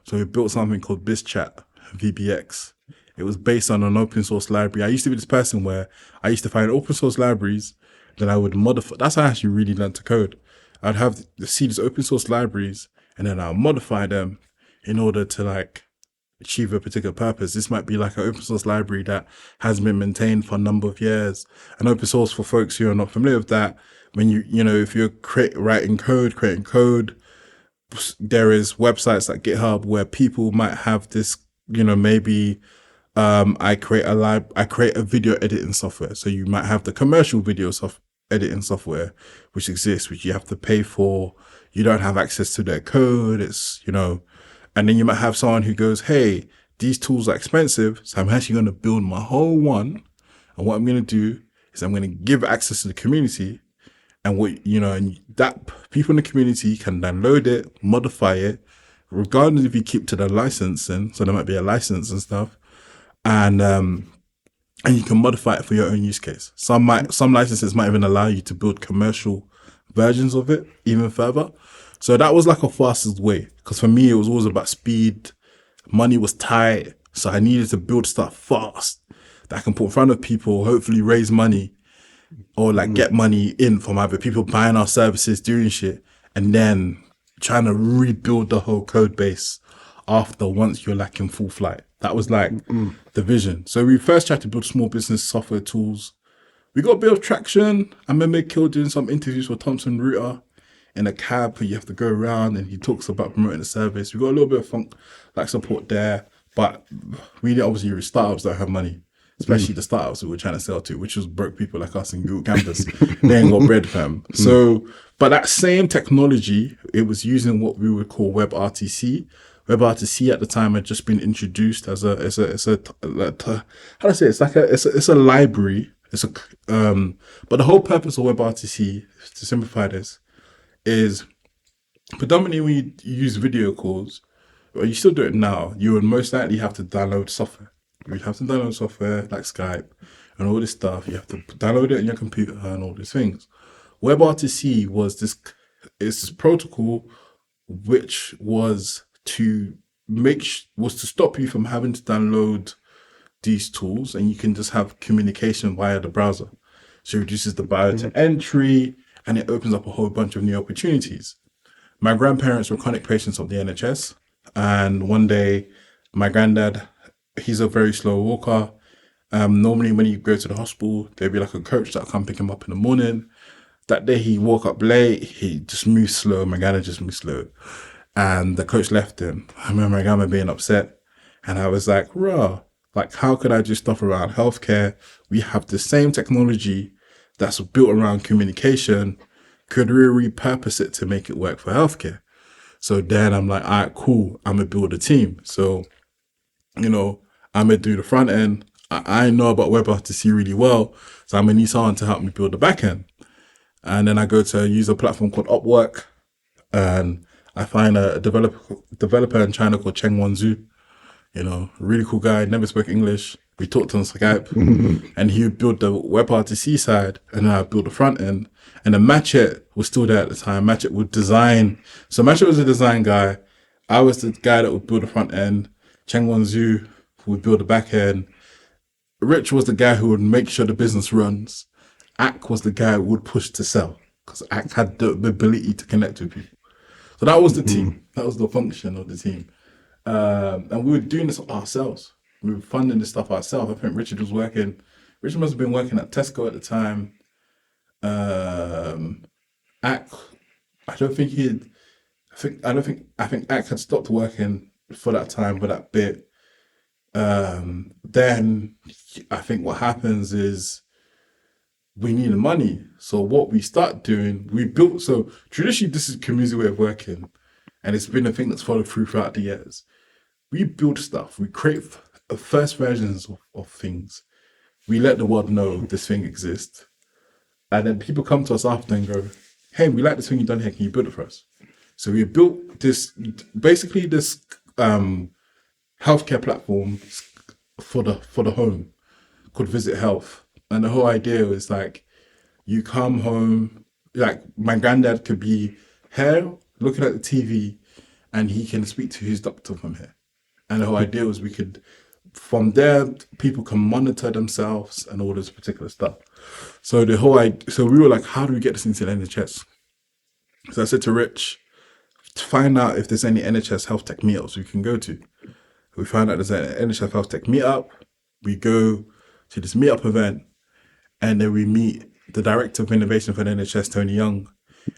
[SPEAKER 2] So we built something called BizChat. VBX. it was based on an open source library. I used to be this person where I used to find open source libraries, then I would modify. That's how I actually really learned to code. I'd have see these open source libraries, and then I'll modify them in order to like achieve a particular purpose. This might be like an open source library that has been maintained for a number of years. And open source, for folks who are not familiar with that, when you know, if you're creating code, there is websites like GitHub where people might have this, you know, maybe I create a video editing software. So you might have the commercial video editing software, which exists, which you have to pay for. You don't have access to their code. It's, you know, and then you might have someone who goes, hey, these tools are expensive, so I'm actually going to build my whole one. And what I'm going to do is I'm going to give access to the community. And what, you know, and that people in the community can download it, modify it, regardless if you keep to the licensing. So there might be a license and stuff. And you can modify it for your own use case. Some licenses might even allow you to build commercial versions of it even further. So that was like a fastest way, because for me, it was always about speed. Money was tight. So I needed to build stuff fast that I can put in front of people, hopefully raise money or like get money in from either people buying our services, doing shit, and then trying to rebuild the whole code base after once you're like in full flight. That was like the vision. So we first tried to build small business software tools. We got a bit of traction. I remember Kill doing some interviews for Thompson Router in a cab where you have to go around and he talks about promoting the service. We got a little bit of like support there, but we obviously startups don't have money, especially the startups that we're trying to sell to, which was broke people like us in Google Campus. They ain't got bread, fam. So, but that same technology, it was using what we would call WebRTC. WebRTC at the time had just been introduced as a how do I say it? It's a library. But the whole purpose of WebRTC, to simplify this, is predominantly when you use video calls, or you still do it now, you would most likely have to download software. You would have to download software like Skype and all this stuff. You have to download it on your computer and all these things. WebRTC was this protocol which was to stop you from having to download these tools, and you can just have communication via the browser. So it reduces the barrier to entry, and it opens up a whole bunch of new opportunities. My grandparents were chronic patients of the NHS, and one day my granddad, he's a very slow walker. Normally when you go to the hospital, there'd be like a coach that'll come pick him up in the morning. That day he woke up late, he just moved slow, my granddad just moved slow. And the coach left him. I remember my grandma being upset, and I was like, "Raw, like how could I do stuff around healthcare? We have the same technology that's built around communication. Could we repurpose it to make it work for healthcare?" So then I'm like, all right, cool. I'm gonna build a team. So, you know, I'm gonna do the front end. I know about WebRTC really well, so I'm gonna need someone to help me build the back end. And then I go to use a platform called Upwork, and I find a developer in China called Cheng Wanzhou. You know, really cool guy, never spoke English. We talked on Skype, and he would build the WebRTC side, and then I built the front end. And then Matchet was still there at the time. Matchet would design. So Matchet was a design guy. I was the guy that would build the front end. Cheng Wanzhou would build the back end. Rich was the guy who would make sure the business runs. Ak was the guy who would push to sell, because Ak had the ability to connect with people. So that was the team. That was the function of the team. And we were doing this ourselves. We were funding this stuff ourselves. I think Richard must have been working at Tesco at the time. Ak, I think Ak had stopped working for that time, for that bit. Then I think what happens is we needed money. So what we start doing, so traditionally this is COMUZI way of working, and it's been a thing that's followed throughout the years. We build stuff, we create first versions of things. We let the world know this thing exists. And then people come to us after and go, hey, we like this thing you've done here, can you build it for us? So we built this healthcare platform for the home called Visit Health. And the whole idea was like, you come home, like my granddad could be here looking at the TV and he can speak to his doctor from here. And the whole idea was we could from there, people can monitor themselves and all this particular stuff. So so we were like, how do we get this into the NHS? So I said to Rich, to find out if there's any NHS health tech meetups we can go to. We found out there's an NHS health tech meetup. We go to this meetup event, and then we meet the director of innovation for the NHS, Tony Young,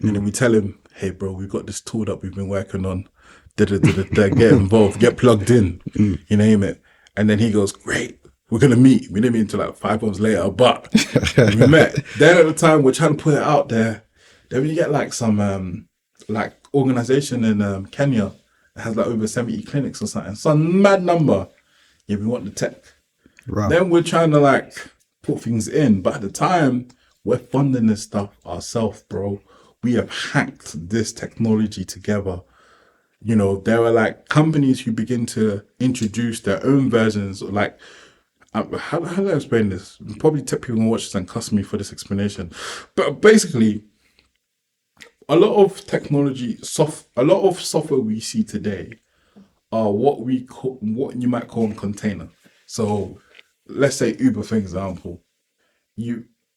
[SPEAKER 2] and then we tell him, hey bro, we've got this tool that we've been working on. Get involved, get plugged in, you name it. And then he goes, great, we're gonna meet. We didn't meet until like 5 months later, but we met. Then at the time we're trying to put it out there. Then we get like some like organization in Kenya that has like over 70 clinics or something. Some mad number. Yeah, we want the tech.
[SPEAKER 1] Right.
[SPEAKER 2] Then we're trying to like put things in. But at the time, we're funding this stuff ourselves, bro. We have hacked this technology together. You know, there are like companies who begin to introduce their own versions, like, how do I explain this? Probably tech people will watch this and cuss me for this explanation. But basically, a lot of technology, a lot of software we see today are what you might call a container. So let's say Uber, for example,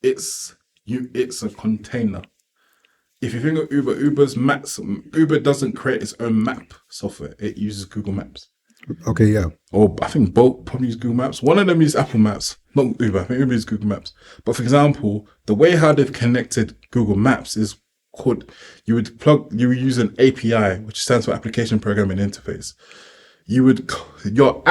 [SPEAKER 2] it's a container. If you think of Uber's maps, Uber doesn't create its own map software. It uses Google Maps.
[SPEAKER 1] Okay, yeah.
[SPEAKER 2] Or I think both probably use Google Maps. One of them uses Apple Maps, not Uber. I think Uber uses Google Maps. But for example, the way how they've connected Google Maps is you would use an API, which stands for Application Programming Interface. You would code your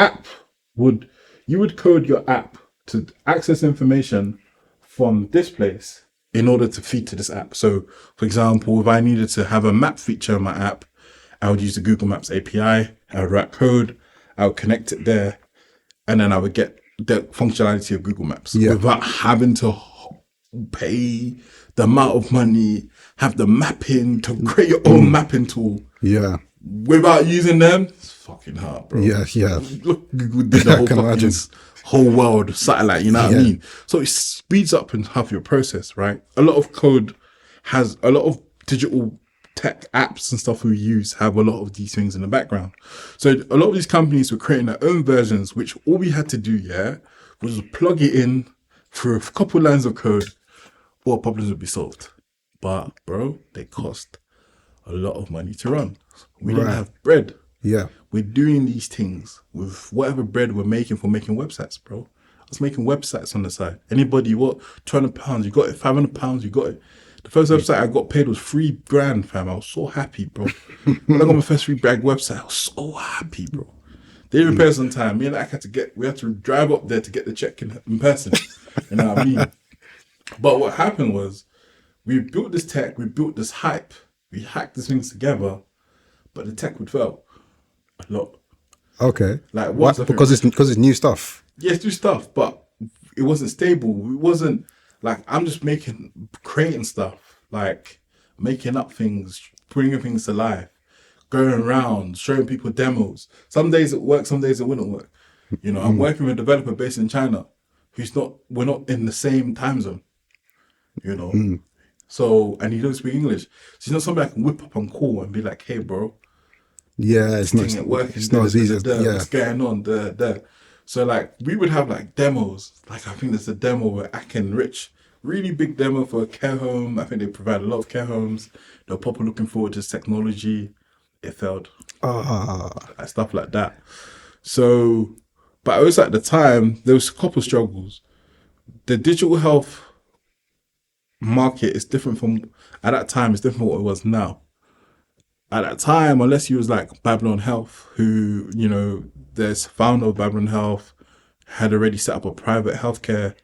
[SPEAKER 2] app to access information from this place in order to feed to this app. So, for example, if I needed to have a map feature in my app, I would use the Google Maps API, I would write code, I would connect it there, and then I would get the functionality of Google Maps without having to pay the amount of money, have the mapping, to create your own mapping tool.
[SPEAKER 1] Yeah.
[SPEAKER 2] Without using them, it's fucking hard, bro.
[SPEAKER 1] Yeah.
[SPEAKER 2] Look, Google did the whole world satellite, you know what I mean? So it speeds up and half your process, right? A lot of digital tech apps and stuff we use have a lot of these things in the background. So a lot of these companies were creating their own versions, which all we had to do, was plug it in through a couple lines of code, all problems would be solved. But bro, they cost a lot of money to run. We didn't have bread.
[SPEAKER 1] Yeah.
[SPEAKER 2] We're doing these things with whatever bread we're making for making websites, bro. I was making websites on the side. Anybody, what, £200, you got it, £500, you got it. The first website I got paid was $3,000, fam. I was so happy, bro. When I got my first $3,000 website, I was so happy, bro. They didn't pay us on time. Me and Ak we had to drive up there to get the check in person. You know what I mean? But what happened was, we built this tech, we built this hype, we hacked these things together, but the tech would fail a lot.
[SPEAKER 1] Okay.
[SPEAKER 2] Like
[SPEAKER 1] what? Because it's new stuff.
[SPEAKER 2] Yeah, it's new stuff, but it wasn't stable. It wasn't like I'm just creating stuff, like making up things, bringing things to life, going around, showing people demos. Some days it works, some days it wouldn't work. You know, I'm working with a developer based in China we're not in the same time zone, you know. So, and he doesn't speak English. So he's not somebody I can whip up on call and be like, hey bro.
[SPEAKER 1] Yeah, it's not as easy as
[SPEAKER 2] what's going on there. So like we would have like demos. Like I think there's a demo where Ak and Rich, really big demo for a care home. I think they provide a lot of care homes. They're probably looking forward to this technology. It failed. Stuff like that. So, but it was at the time, there was a couple of struggles. The digital health market is different at that time, it's different from what it was now. At that time, unless you was like Babylon Health, who, you know, there's founder of Babylon Health, had already set up a private healthcare,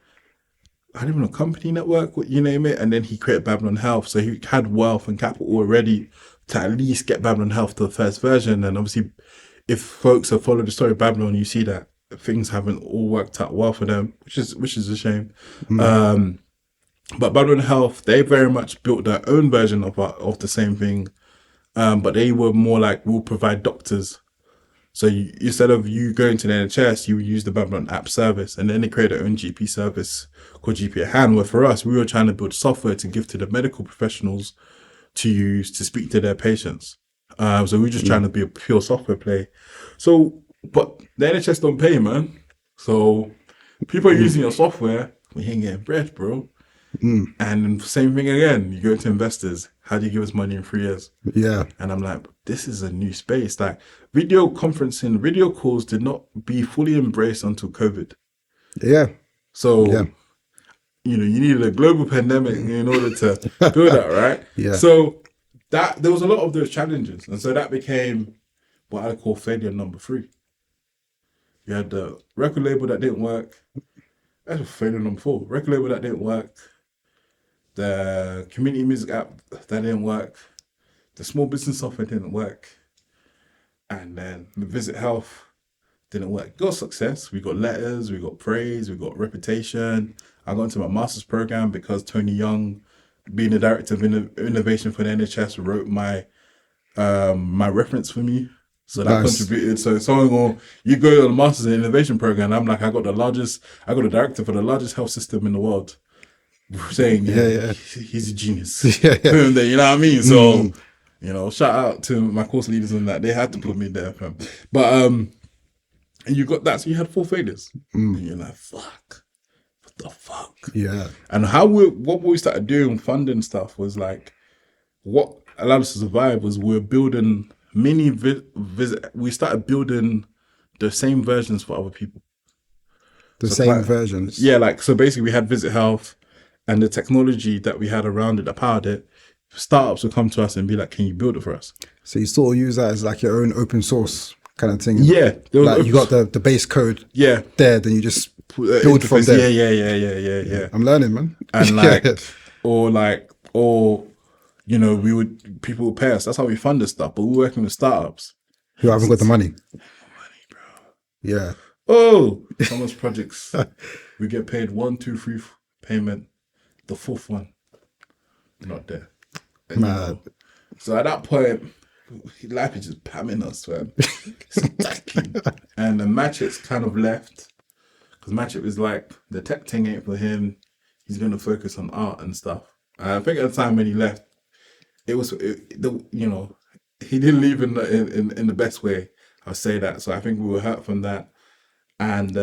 [SPEAKER 2] I don't even know, company network, you name it, and then he created Babylon Health. So he had wealth and capital already to at least get Babylon Health to the first version. And obviously, if folks have followed the story of Babylon, you see that things haven't all worked out well for them, which is a shame. But Babylon Health, they very much built their own version of the same thing. But they were more like, we'll provide doctors. So instead of you going to the NHS, you would use the Babylon app service. And then they created their own GP service called GP at Hand, where for us, we were trying to build software to give to the medical professionals to use to speak to their patients. So we were just trying to be a pure software play. So, but the NHS don't pay, man. So people are using your software, we ain't getting bread, bro. And same thing again. You go to investors. How do you give us money in 3 years?
[SPEAKER 1] Yeah.
[SPEAKER 2] And I'm like, this is a new space. Like video conferencing, video calls did not be fully embraced until COVID.
[SPEAKER 1] Yeah.
[SPEAKER 2] So,
[SPEAKER 1] Yeah.
[SPEAKER 2] you needed a global pandemic in order to build that, right?
[SPEAKER 1] Yeah.
[SPEAKER 2] So that there was a lot of those challenges. And so that became what I call failure number 3. You had the record label that didn't work. That's failure number 4. Record label that didn't work. The community music app that didn't work. The small business software didn't work. And then the Visit Health didn't work. Got success. We got letters, we got praise, we got reputation. I got into my master's program because Tony Young, being the director of innovation for the NHS, wrote my my reference for me. So that contributed. So you go to the master's in innovation program. I'm like, I got the director for the largest health system in the world, saying, he's a genius.
[SPEAKER 1] Yeah.
[SPEAKER 2] You know what I mean? So, shout out to my course leaders on that. They had to put me there, fam. But and you got that. So you had 4 failures. And you're like, fuck. What the fuck?
[SPEAKER 1] Yeah.
[SPEAKER 2] And what we started doing funding stuff was like, what allowed us to survive was we're building we started building the same versions for other people.
[SPEAKER 1] Same versions.
[SPEAKER 2] Yeah, so basically we had Visit Health and the technology that we had around it that powered it. Startups would come to us and be like, can you build it for us?
[SPEAKER 1] So you sort of use that as like your own open source kind of thing.
[SPEAKER 2] Yeah.
[SPEAKER 1] Like you got the base code there, then you just build from there.
[SPEAKER 2] Yeah.
[SPEAKER 1] I'm learning, man.
[SPEAKER 2] And people would pay us. That's how we funded stuff. But we're working with startups
[SPEAKER 1] who haven't got the money.
[SPEAKER 2] Bro.
[SPEAKER 1] Yeah.
[SPEAKER 2] Oh, some of those projects, we get paid 1, 2, 3 payment. The 4th one, not there. And, so at that point, life is just pamming us, man. And the Matchit's kind of left because Matchit was like, the tech thing ain't for him. He's going to focus on art and stuff. And I think at the time when he left, he didn't leave in the best way. I'll say that. So I think we were hurt from that. And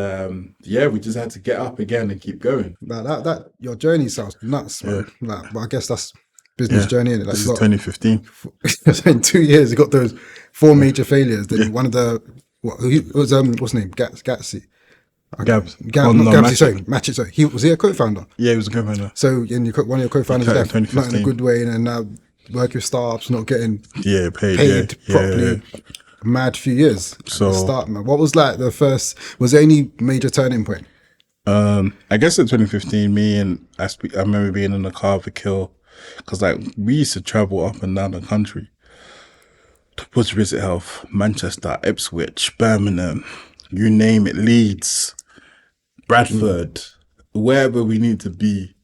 [SPEAKER 2] we just had to get up again and keep going.
[SPEAKER 1] That your journey sounds nuts, man. But I guess that's business journey, innit? Like
[SPEAKER 2] this is 2015.
[SPEAKER 1] In 2 years, you got those 4 major failures. Then one of the what's his name? Gatsy. Matchit. Sorry, was he a co-founder?
[SPEAKER 2] Yeah, he was a co-founder.
[SPEAKER 1] So one of your co-founders left, not in a good way, and now work with startups, not getting paid properly.
[SPEAKER 2] Yeah.
[SPEAKER 1] Mad few years.
[SPEAKER 2] So
[SPEAKER 1] start, man. What was like the first? Was there any major turning point?
[SPEAKER 2] I guess in 2015, I remember being in the car with Kill, because we used to travel up and down the country towards Visit Health, Manchester, Ipswich, Birmingham, you name it, Leeds, Bradford, wherever we need to be,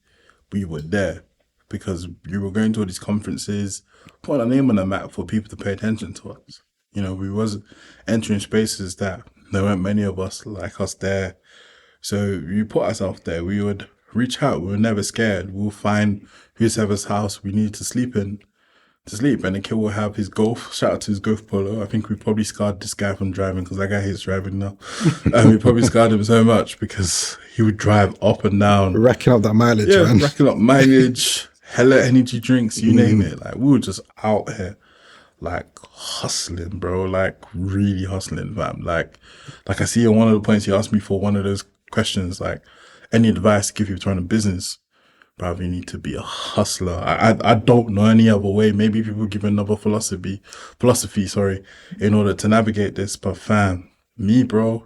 [SPEAKER 2] we were there because we were going to all these conferences, put a name on the map for people to pay attention to us. We wasn't entering spaces that there weren't many of us like us there. So we put ourselves there. We would reach out. We were never scared. We'll find whoever's house we need to sleep in to sleep. And the kid will have his golf. Shout out to his golf polo. I think we probably scarred this guy from driving because that guy hates driving now. And we probably scarred him so much because he would drive up and down.
[SPEAKER 1] Racking up that mileage, man.
[SPEAKER 2] Racking up mileage, hella energy drinks, you name it. We were just out here. Hustling, bro, really hustling, fam. Like I see on one of the points you asked me for one of those questions, any advice to give you to run a business, bro, you need to be a hustler. I don't know any other way. Maybe people give another philosophy, in order to navigate this. But fam, me, bro,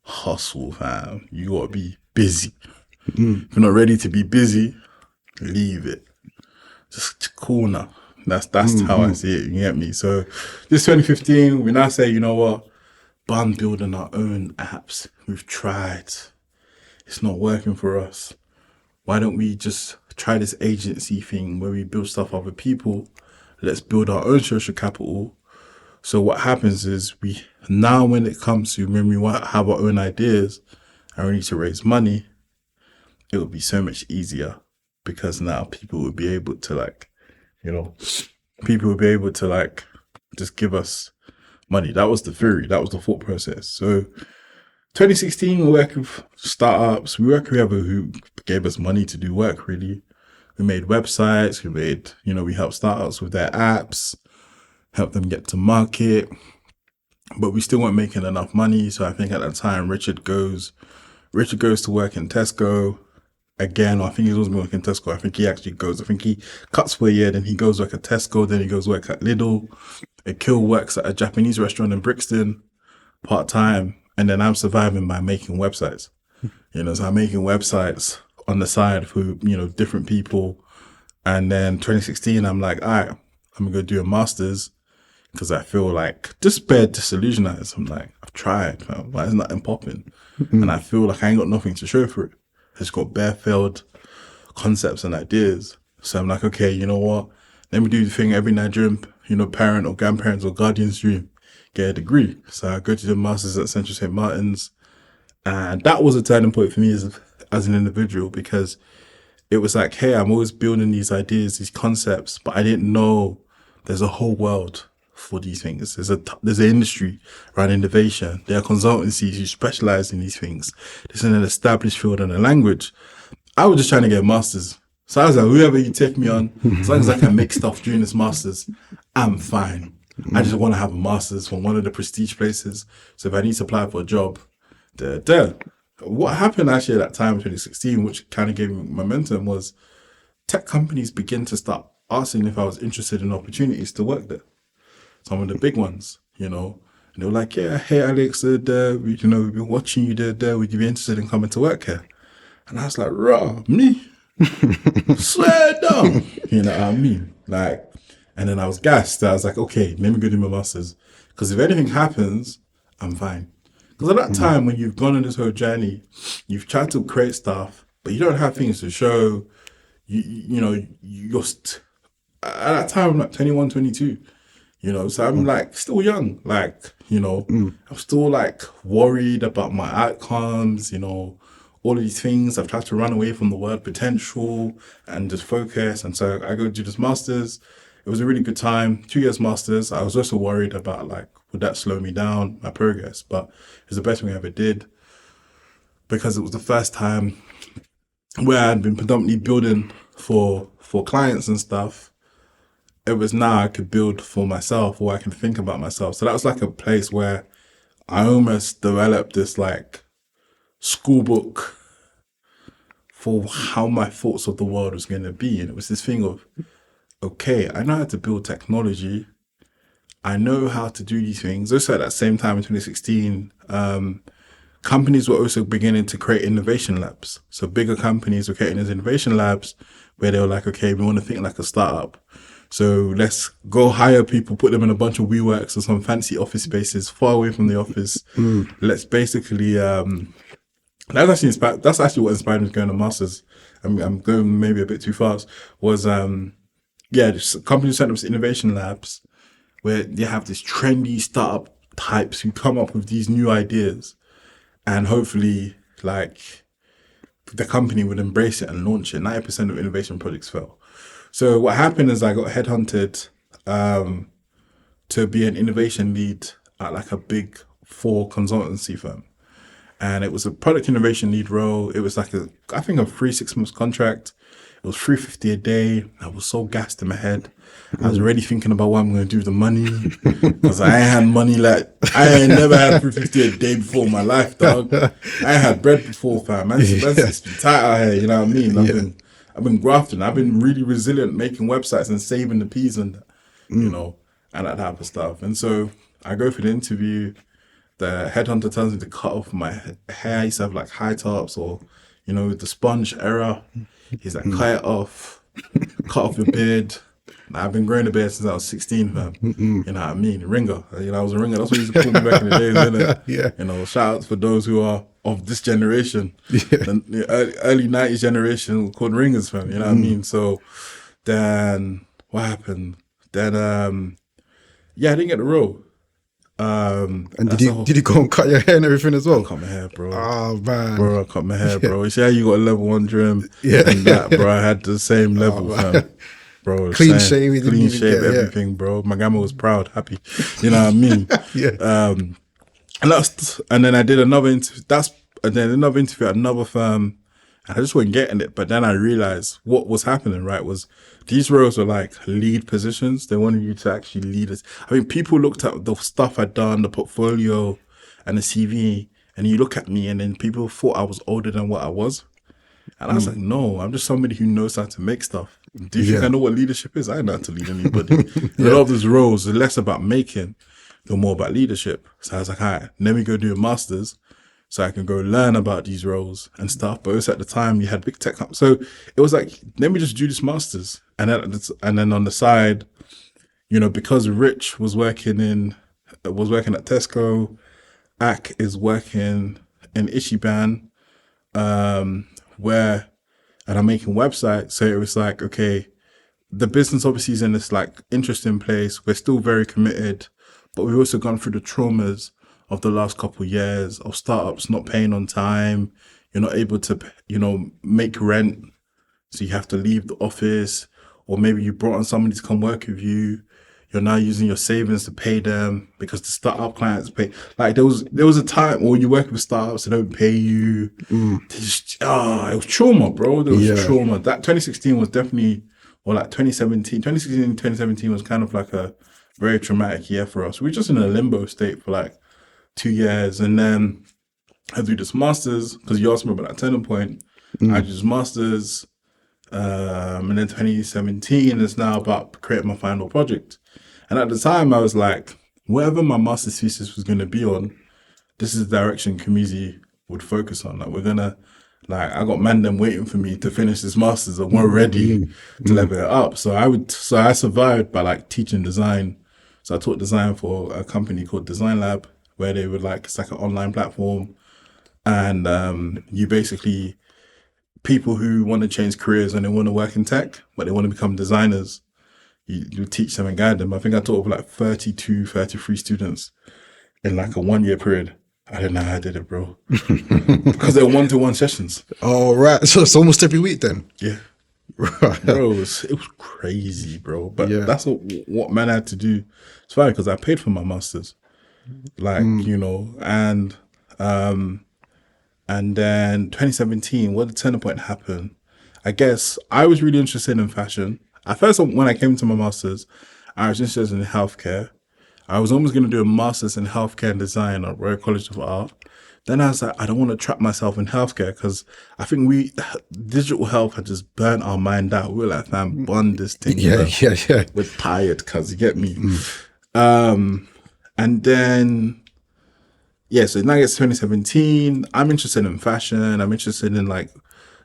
[SPEAKER 2] hustle, fam. You gotta be busy. If you're not ready to be busy, leave it. Just cool now. That's how I see it. You get me? So this 2015, we now say, you know what? Bun building our own apps. We've tried. It's not working for us. Why don't we just try this agency thing where we build stuff for other people? Let's build our own social capital. So what happens is when it comes to when we want to have our own ideas and we need to raise money, it would be so much easier because now people would be able to people will be able to just give us money. That was the theory. That was the thought process. So 2016, we worked with startups. We worked with whoever who gave us money to do work, really. We made websites. We helped startups with their apps, helped them get to market. But we still weren't making enough money. So I think at that time, Richard goes to work in Tesco again. Or I think he was working in Tesco. I think he cuts for a year, then he goes work at Tesco, then he goes work at Lidl. Akil works at a Japanese restaurant in Brixton part-time. And then I'm surviving by making websites. So I'm making websites on the side for, different people. And then 2016, I'm like, all right, I'm going to go do a master's because I feel like just bare disillusionized. I'm like, I've tried, man. Why is nothing popping? And I feel like I ain't got nothing to show for it. I just got bare failed concepts and ideas. So I'm like, okay, you know what? Let me do the thing every Nigerian, parent or grandparents or guardian's dream. Get a degree. So I go to the master's at Central St. Martin's. And that was a turning point for me as an individual, because it was like, hey, I'm always building these ideas, these concepts, but I didn't know there's a whole world for these things. There's an industry around innovation. There are consultancies who specialize in these things. There's an established field and a language. I was just trying to get a master's. So I was like, whoever you take me on, as long as I can make stuff during this master's, I'm fine. I just want to have a master's from one of the prestige places. So if I need to apply for a job, what happened actually at that time in 2016, which kind of gave me momentum, was tech companies begin to start asking if I was interested in opportunities to work there. Some of the big ones, and they were like, yeah, hey, Alex, we've been watching you there. Would you be interested in coming to work here? And I was like, rah, me? Swear down. You know what I mean? And then I was gassed. I was like, okay, let me go do my master's. Because if anything happens, I'm fine. Because at that time, when you've gone on this whole journey, you've tried to create stuff, but you don't have things to show. At that time, I'm like 21, 22. So I'm still young. I'm still worried about my outcomes, all of these things. I've tried to run away from the word potential and just focus. And so I go do this master's. It was a really good time. 2 years master's. I was also worried about would that slow me down, my progress? But it was the best thing I ever did, because it was the first time where I'd been predominantly building for clients and stuff. It was now I could build for myself, or I can think about myself. So that was a place where I almost developed this school book for how my thoughts of the world was going to be. And it was this thing of, okay, I know how to build technology. I know how to do these things. Also at that same time in 2016, companies were also beginning to create innovation labs. So bigger companies were creating these innovation labs where they were like, okay, we want to think like a startup. So let's go hire people, put them in a bunch of WeWorks or some fancy office spaces far away from the office. Let's basically, that's actually what inspired me to go on a master's. I'm going maybe a bit too fast. Was, just companies set up innovation labs where they have this trendy startup types who come up with these new ideas, and hopefully the company would embrace it and launch it. 90% of innovation projects fail. So what happened is I got headhunted to be an innovation lead at a big 4 consultancy firm. And it was a product innovation lead role. It was I think a 3-6 months contract. It was $350 a day. I was so gassed in my head. I was already thinking about what I'm going to do with the money, because I ain't had money I ain't never had $350 a day before in my life, dog. I ain't had bread before, fam. It's been tight out here, you know what I mean? I've been grafting. I've been really resilient, making websites and saving the peas and and that type of stuff. And so I go for the interview. The headhunter tells me to cut off my hair. I used to have high tops or, the sponge era. He's like, cut it off, cut off your beard. I've been growing a beard since I was 16, fam. You know what I mean? Ringer. I was a ringer. That's what he used to call me back in the days, isn't it? Shout outs for those who are of this generation. The early 90s generation were called ringers, fam. You know what I mean? So then what happened? Then, I didn't get the role.
[SPEAKER 1] And did you go and cut your hair and everything as well?
[SPEAKER 2] I cut my hair, bro.
[SPEAKER 1] Oh man,
[SPEAKER 2] bro, I cut my hair, bro. You see how you got a level 1 trim and that, bro? I had the same level, fam. Bro,
[SPEAKER 1] clean shave,
[SPEAKER 2] everything, bro. My grandma was proud, happy. You know what I mean? and then I did another interview. And then another interview at another firm, and I just wasn't getting it. But then I realized what was happening. Right, was these roles were like lead positions. They wanted you to actually lead us. I mean, people looked at the stuff I'd done, the portfolio, and the CV, and you look at me, and then people thought I was older than what I was. And I was like, no, I'm just somebody who knows how to make stuff. Do you think I know what leadership is? I don't know how to lead anybody. A lot of these roles are less about making, they're more about leadership. So I was like, all right, let me go do a master's so I can go learn about these roles and stuff. But also at the time, you had big tech. So it was like, let me just do this master's. And then on the side, because Rich was working at Tesco, Ak is working in Ichiban, where, and I'm making websites. So it was like, okay, the business obviously is in this like interesting place. We're still very committed, but we've also gone through the traumas of the last couple of years of startups not paying on time. You're not able to, make rent. So you have to leave the office, or maybe you brought on somebody to come work with you. You're now using your savings to pay them because the startup clients pay. Like there was a time where you work with startups, they don't pay you. It was trauma, bro. There was trauma. That 2016 was definitely, or like 2017, 2016, 2017 was kind of like a very traumatic year for us. We were just in a limbo state for like 2 years. And then I do this master's because you asked me about that turning point. I do this master's. And then 2017 is now about creating my final project. And at the time, I was like, whatever my master's thesis was going to be on, this is the direction COMUZI would focus on. Like, I got man them waiting for me to finish this master's and we're ready to level it up. So I survived by like teaching design. So I taught design for a company called Design Lab, where they would it's like an online platform. And you basically, people who want to change careers and they want to work in tech, but they want to become designers, you teach them and guide them. I think I taught with like 32, 33 students in like a 1 year period. I don't know how I did it, bro. Because they're one-to-one sessions.
[SPEAKER 1] Oh, right. So it's almost every week then?
[SPEAKER 2] Yeah.
[SPEAKER 1] Right.
[SPEAKER 2] Bro, it was crazy, bro. But that's what man I had to do. It's funny because I paid for my master's. And then 2017, what the turning point happened? I guess I was really interested in fashion. At first, when I came to my master's, I was interested in healthcare. I was almost going to do a master's in healthcare and design at Royal College of Art. Then I was like, I don't want to trap myself in healthcare because I think digital health had just burnt our mind out. We were like, fam, bun this thing.
[SPEAKER 1] Yeah.
[SPEAKER 2] We're tired, cuz, you get me? And then, so now it's 2017. I'm interested in fashion. I'm interested in like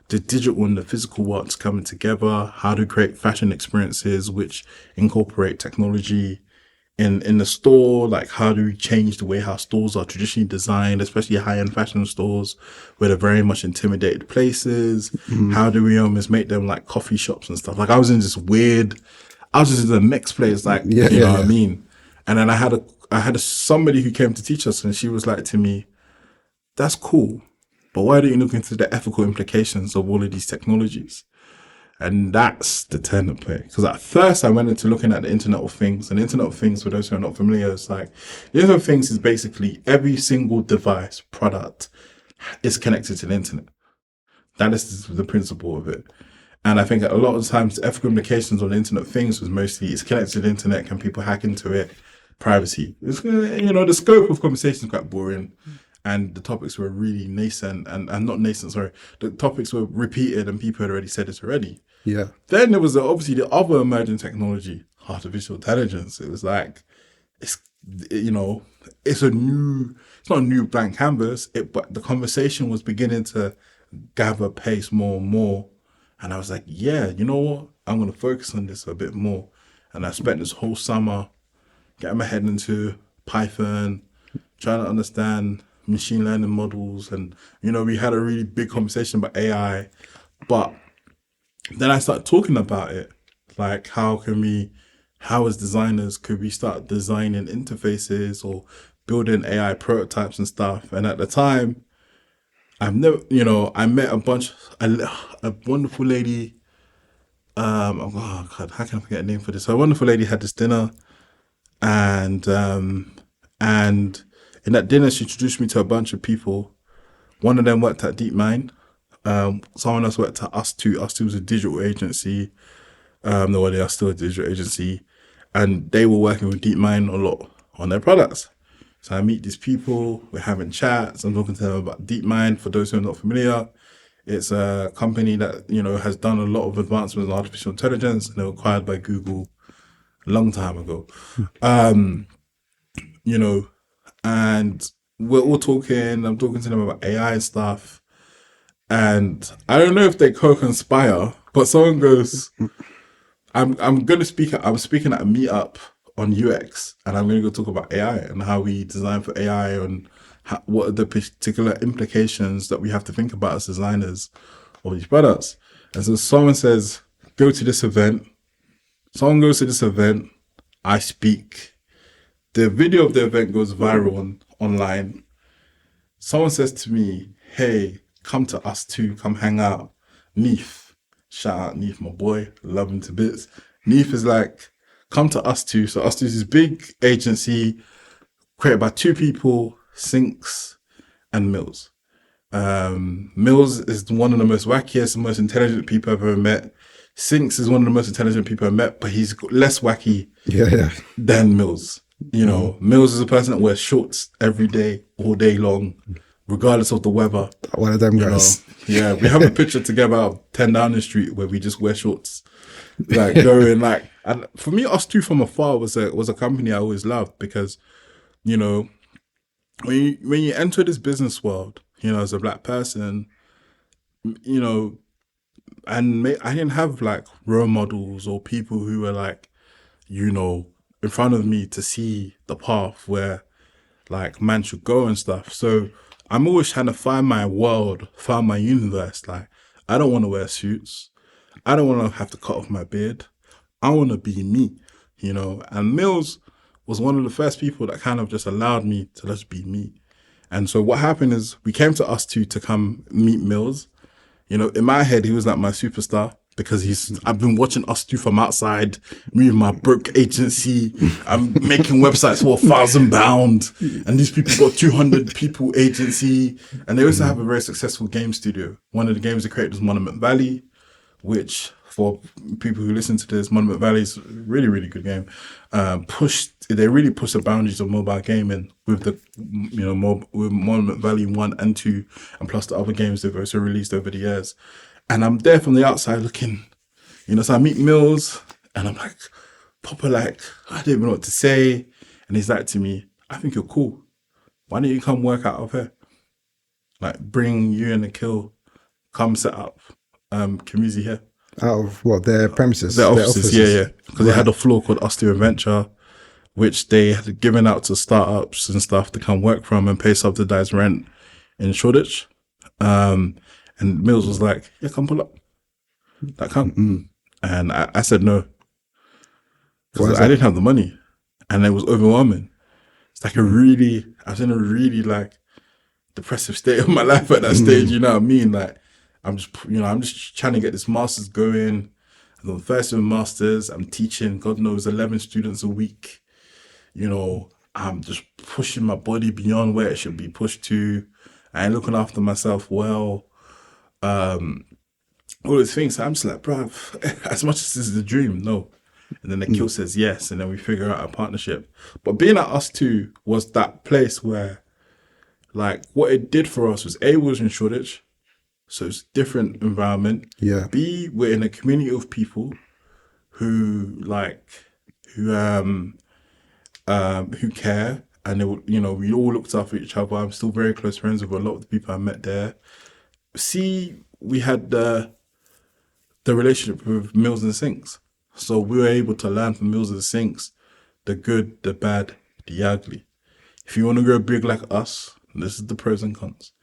[SPEAKER 2] the digital and the physical worlds coming together, how to create fashion experiences which incorporate technology in the store. Like, how do we change the way how stores are traditionally designed, especially high-end fashion stores where they're very much intimidated places? How do we almost make them like coffee shops and stuff? Like, I was just in a mixed place, like, you know what I mean? And then I had somebody who came to teach us, and she was like to me, that's cool, but why don't you look into the ethical implications of all of these technologies? And that's the turning point. Because at first I went into looking at the Internet of Things. And the Internet of Things, for those who are not familiar, it's like, the Internet of Things is basically every single device, product is connected to the Internet. That is the principle of it. And I think a lot of times the ethical implications of the Internet of Things was mostly it's connected to the Internet. Can people hack into it? Privacy. It's, the scope of conversation is quite boring. And the topics were really nascent and not nascent, sorry. The topics were repeated and people had already said it already.
[SPEAKER 1] Yeah.
[SPEAKER 2] Then there was obviously the other emerging technology, artificial intelligence. It was like, it's not a new blank canvas, but the conversation was beginning to gather pace more and more. And I was like, yeah, you know what? I'm going to focus on this a bit more. And I spent this whole summer getting my head into Python, trying to understand machine learning models. And, we had a really big conversation about AI. But then I started talking about it. Like, how as designers, could we start designing interfaces or building AI prototypes and stuff? And at the time, I met a wonderful lady. Oh God, how can I forget a name for this? A wonderful lady had this dinner, and in that dinner, she introduced me to a bunch of people. One of them worked at DeepMind. Someone else worked at Us2. Us2 was a digital agency. No, they are still a digital agency. And they were working with DeepMind a lot on their products. So I meet these people, we're having chats, I'm talking to them about DeepMind. For those who are not familiar, it's a company that, has done a lot of advancements in artificial intelligence, and they were acquired by Google a long time ago. And we're all talking, I'm talking to them about AI and stuff. And I don't know if they co-conspire, but someone goes, I'm speaking at a meetup on UX, and I'm going to go talk about AI and how we design for AI and what are the particular implications that we have to think about as designers of these products. And so someone says, go to this event. Someone goes to this event. I speak. The video of the event goes viral online. Someone says to me, hey, come to Us2, come hang out. Neef, shout out Neef, my boy, love him to bits. Neef is like, come to Us2. So Us2 is this big agency created by two people, Sinks and Mills. Mills is one of the most wackiest and most intelligent people I've ever met. Sinks is one of the most intelligent people I've met, but he's less wacky than Mills. Mills is a person that wears shorts every day, all day long, regardless of the weather.
[SPEAKER 1] One of them guys.
[SPEAKER 2] Yeah, we have a picture together of 10 Downing Street where we just wear shorts. Like going like, and for me, Us2 from afar was a company I always loved because, when you enter this business world, as a black person, and I didn't have like role models or people who were like, in front of me to see the path where like man should go and stuff. So I'm always trying to find my world, find my universe. Like, I don't want to wear suits. I don't want to have to cut off my beard. I want to be me, and Mills was one of the first people that kind of just allowed me to just be me. And so what happened is we came to Us2 to come meet Mills. In my head, he was like my superstar because I've been watching Us2 from outside, me with my broke agency. I'm making websites for £1,000, and these people got 200 people agency. And they also have a very successful game studio. One of the games they created was Monument Valley, which for people who listen to this, Monument Valley is a really, really good game. They really pushed the boundaries of mobile gaming with the, with Monument Valley 1 and 2, and plus the other games they've also released over the years. And I'm there from the outside looking, so I meet Mills and I'm like, proper like, I don't even know what to say. And he's like to me, I think you're cool. Why don't you come work out of here? Like bring you and Akil, come set up COMUZI here.
[SPEAKER 1] Out of what, their premises?
[SPEAKER 2] Their offices, yeah. Because they had a floor called Austin Adventure, which they had given out to startups and stuff to come work from and pay subsidized rent in Shoreditch. And Mills was like, yeah, come pull up. Like, come. And I said no. Because I didn't have the money. And it was overwhelming. It's like I was in a really like depressive state of my life at that stage, you know what I mean? Like, I'm just trying to get this master's going. I'm the first in masters. I'm teaching, God knows, 11 students a week. I'm just pushing my body beyond where it should be pushed to. I ain't looking after myself well. All those things. I'm just like, bruv, as much as this is a dream, no. And then Akil says yes, and then we figure out a partnership. But being at Us2 was that place where, like, what it did for us was A, we was in Shoreditch, so it's a different environment.
[SPEAKER 1] Yeah.
[SPEAKER 2] B, we're in a community of people who care, and they, we all looked after each other. I'm still very close friends with a lot of the people I met there. C, we had the relationship with Mills and Sinks. So we were able to learn from Mills and Sinks the good, the bad, the ugly. If you want to grow big like us, this is the pros and cons.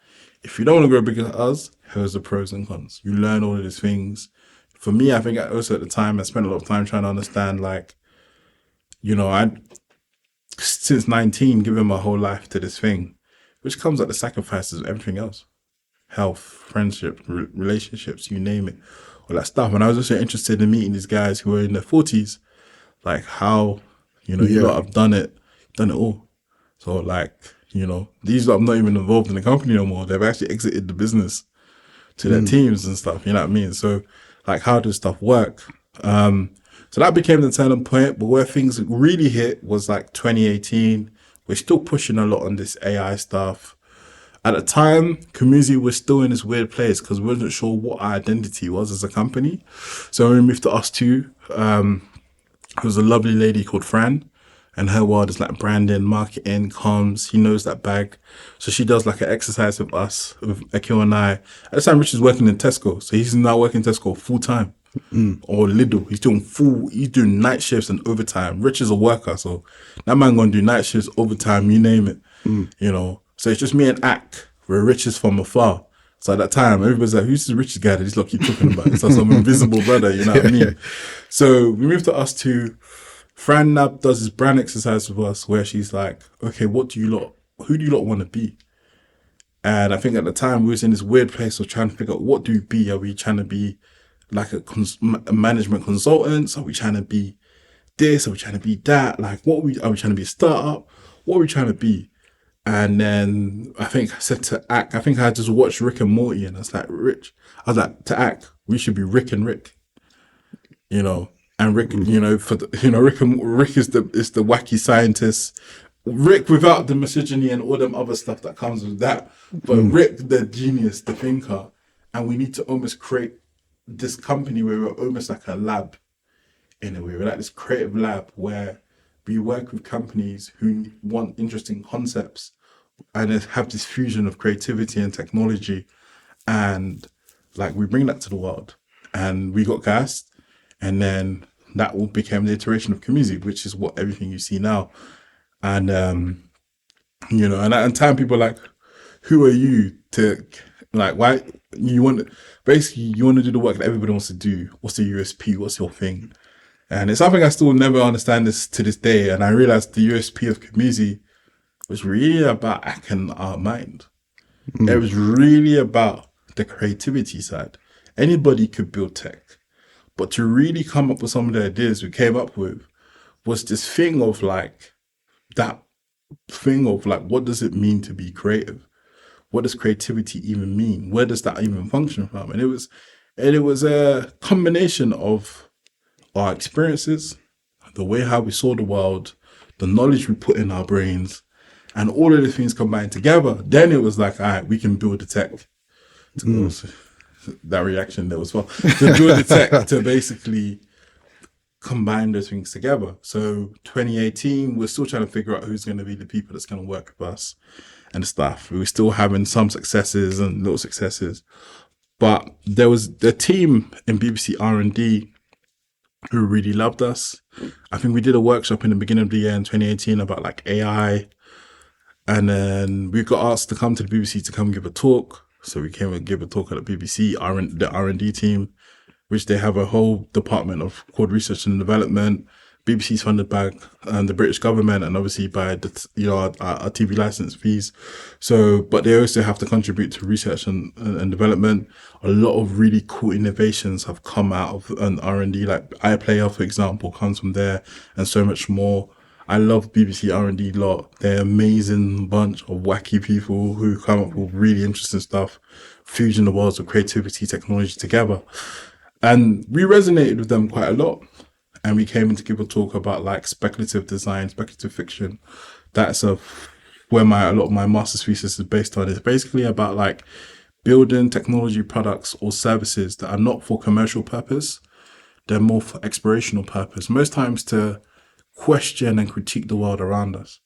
[SPEAKER 2] If you don't want to grow big like us, here's the pros and cons. You learn all of these things. For me, I think also at the time, I spent a lot of time trying to understand, like, I since 19 given my whole life to this thing, which comes at the sacrifices of everything else. Health, friendship, relationships, you name it, all that stuff. And I was also interested in meeting these guys who were in their 40s, like how, you lot have done it all. So like, You know, these are not even involved in the company no more. They've actually exited the business to their teams and stuff. You know what I mean? So, like, how does stuff work? So that became the turning point. But where things really hit was like 2018. We're still pushing a lot on this AI stuff. At the time, COMUZI was still in this weird place because we wasn't sure what our identity was as a company. So when we moved to us too, there was a lovely lady called Fran, and her world is like branding, marketing, comms. He knows that bag. So she does like an exercise with us, with Akil and I. At the time, Rich is working in Tesco. So he's now working in Tesco full time. Or Lidl. He's doing night shifts and overtime. Rich is a worker. So that man going to do night shifts, overtime, you name it. You know. So it's just me and Ak. We're Rich is from afar. So at that time, everybody's like, who's the richest guy that these lot keep talking about? It's like some invisible brother, you know what I mean? So we moved to us two. Fran now does this brand exercise with us where she's like, okay, who do you lot want to be? And I think at the time we was in this weird place of trying to figure out what do we be? Are we trying to be like a management consultant? Are we trying to be this? Are we trying to be that? Like, are we trying to be a startup? What are we trying to be? And then I think I said to Ak, I think I just watched Rick and Morty and I was like, I was like, to Ak, we should be Rick and Rick, you know. And Rick, Rick is the wacky scientist. Rick without the misogyny and all them other stuff that comes with that. But Rick, the genius, the thinker. And we need to almost create this company where we're almost like a lab in a way. We're like this creative lab where we work with companies who want interesting concepts and have this fusion of creativity and technology. And like we bring that to the world. And we got gassed. And then that all became the iteration of COMUZI, which is what everything you see now. And, you know, and at the time people are like, who are you to, like, why you want to do the work that everybody wants to do? What's the USP? What's your thing? And it's something I still never understand this to this day. And I realized the USP of COMUZI was really about acting our mind. It was really about the creativity side. Anybody could build tech. But to really come up with some of the ideas we came up with was this thing of like, what does it mean to be creative? What does creativity even mean? Where does that even function from? And it was a combination of our experiences, the way how we saw the world, the knowledge we put in our brains, and all of the things combined together. Then it was like, all right, we can build the tech. That reaction there was fun. To build the tech to basically combine those things together. So 2018, we're still trying to figure out who's going to be the people that's going to work with us and stuff. We were still having some successes and little successes. But there was the team in BBC R&D who really loved us. I think we did a workshop in the beginning of the year in 2018 about like AI. And then we got asked to come to the BBC to come give a talk. So we came and gave a talk at the BBC, the R&D team, which they have a whole department called Research and Development. BBC's funded by the British government and obviously by our TV license fees. So, but they also have to contribute to research and development. A lot of really cool innovations have come out of an R&D, like iPlayer, for example, comes from there, and so much more. I love BBC R&D lot. They're an amazing bunch of wacky people who come up with really interesting stuff, fusing the worlds of creativity, technology together. And we resonated with them quite a lot. And we came in to give a talk about like speculative design, speculative fiction. That's where a lot of my master's thesis is based on. It's basically about like building technology products or services that are not for commercial purpose. They're more for explorational purpose. Most times to question and critique the world around us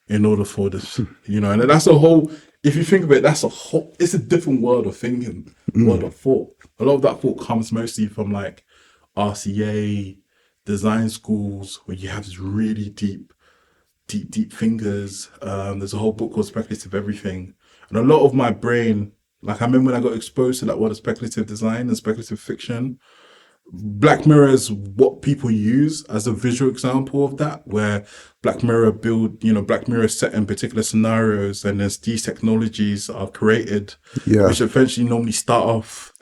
[SPEAKER 2] in order for this, you know, and that's a whole, if you think of it, it's a different world of thinking, world of thought. A lot of that thought comes mostly from like RCA, design schools, where you have this really deep thinkers. There's a whole book called Speculative Everything. And a lot of my brain, like I remember when I got exposed to that world of speculative design and speculative fiction, Black Mirror is what people use as a visual example of that, where Black Mirror is set in particular scenarios and there's these technologies are created, which eventually normally start off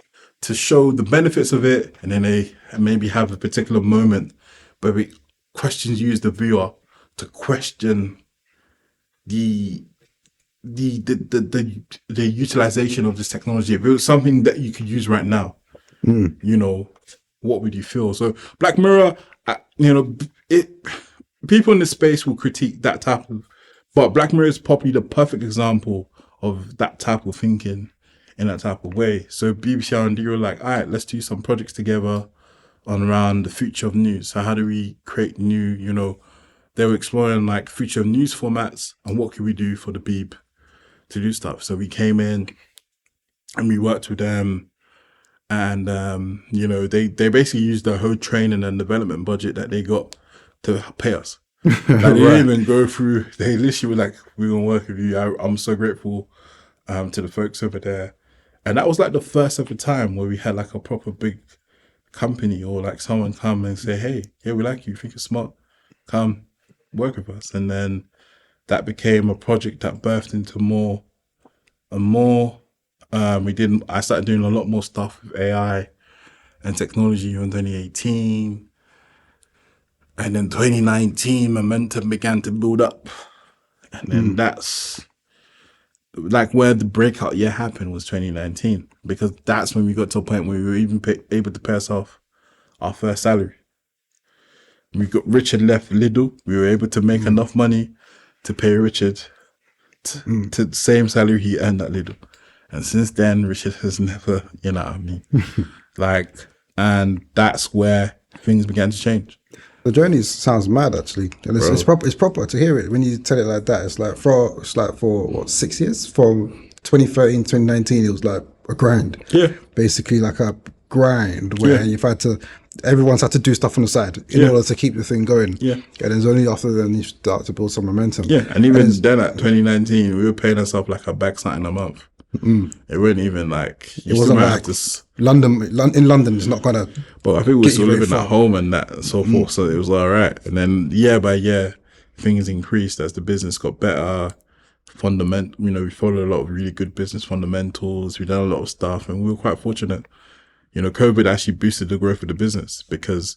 [SPEAKER 2] to show the benefits of it, and then they maybe have a particular moment where it questions you as the viewer to question the the utilization of this technology, if it was something that you could use right now, you know, what would you feel? So Black Mirror, you know, people in the space will critique that type of, but Black Mirror is probably the perfect example of that type of thinking in that type of way. So BBC R&D were like, all right, let's do some projects together on around the future of news. So how do we create new, you know, they were exploring like future of news formats and what could we do for the Beeb to do stuff. So we came in and we worked with them, and you know, they basically used the whole training and development budget that they got to pay us. Like, they didn't even go through, they literally were like, we're gonna work with you. I'm so grateful to the folks over there. And that was like the first ever time where we had like a proper big company or like someone come and say, hey, yeah, we like you, think you're smart, come work with us. And then that became a project that birthed into more and more. I started doing a lot more stuff with AI and technology in 2018. And then 2019, momentum began to build up. And then that's like where the breakout year happened, was 2019, because that's when we got to a point where we were even able to pay ourselves our first salary. Richard left Lidl. We were able to make enough money to pay Richard to the same salary he earned at Lidl. And since then, Richard has never, you know what I mean? Like, and that's where things began to change.
[SPEAKER 1] The journey sounds mad, actually, and it's proper to hear it when you tell it like that. It's like for what, 6 years, from 2013 2019, it was like a grind.
[SPEAKER 2] Yeah,
[SPEAKER 1] basically like a grind where you've had to. Everyone's had to do stuff on the side in order to keep the thing going. Yeah, and it's only after then you start to build some momentum.
[SPEAKER 2] Yeah, and even then at 2019, we were paying ourselves like a bag something a month. It wasn't even like,
[SPEAKER 1] it wasn't like London. In London, it's not gonna.
[SPEAKER 2] But I think we were still living at home and that and so forth, so it was all right. And then year by year, things increased as the business got better. You know, we followed a lot of really good business fundamentals. We done a lot of stuff, and we were quite fortunate. You know, COVID actually boosted the growth of the business because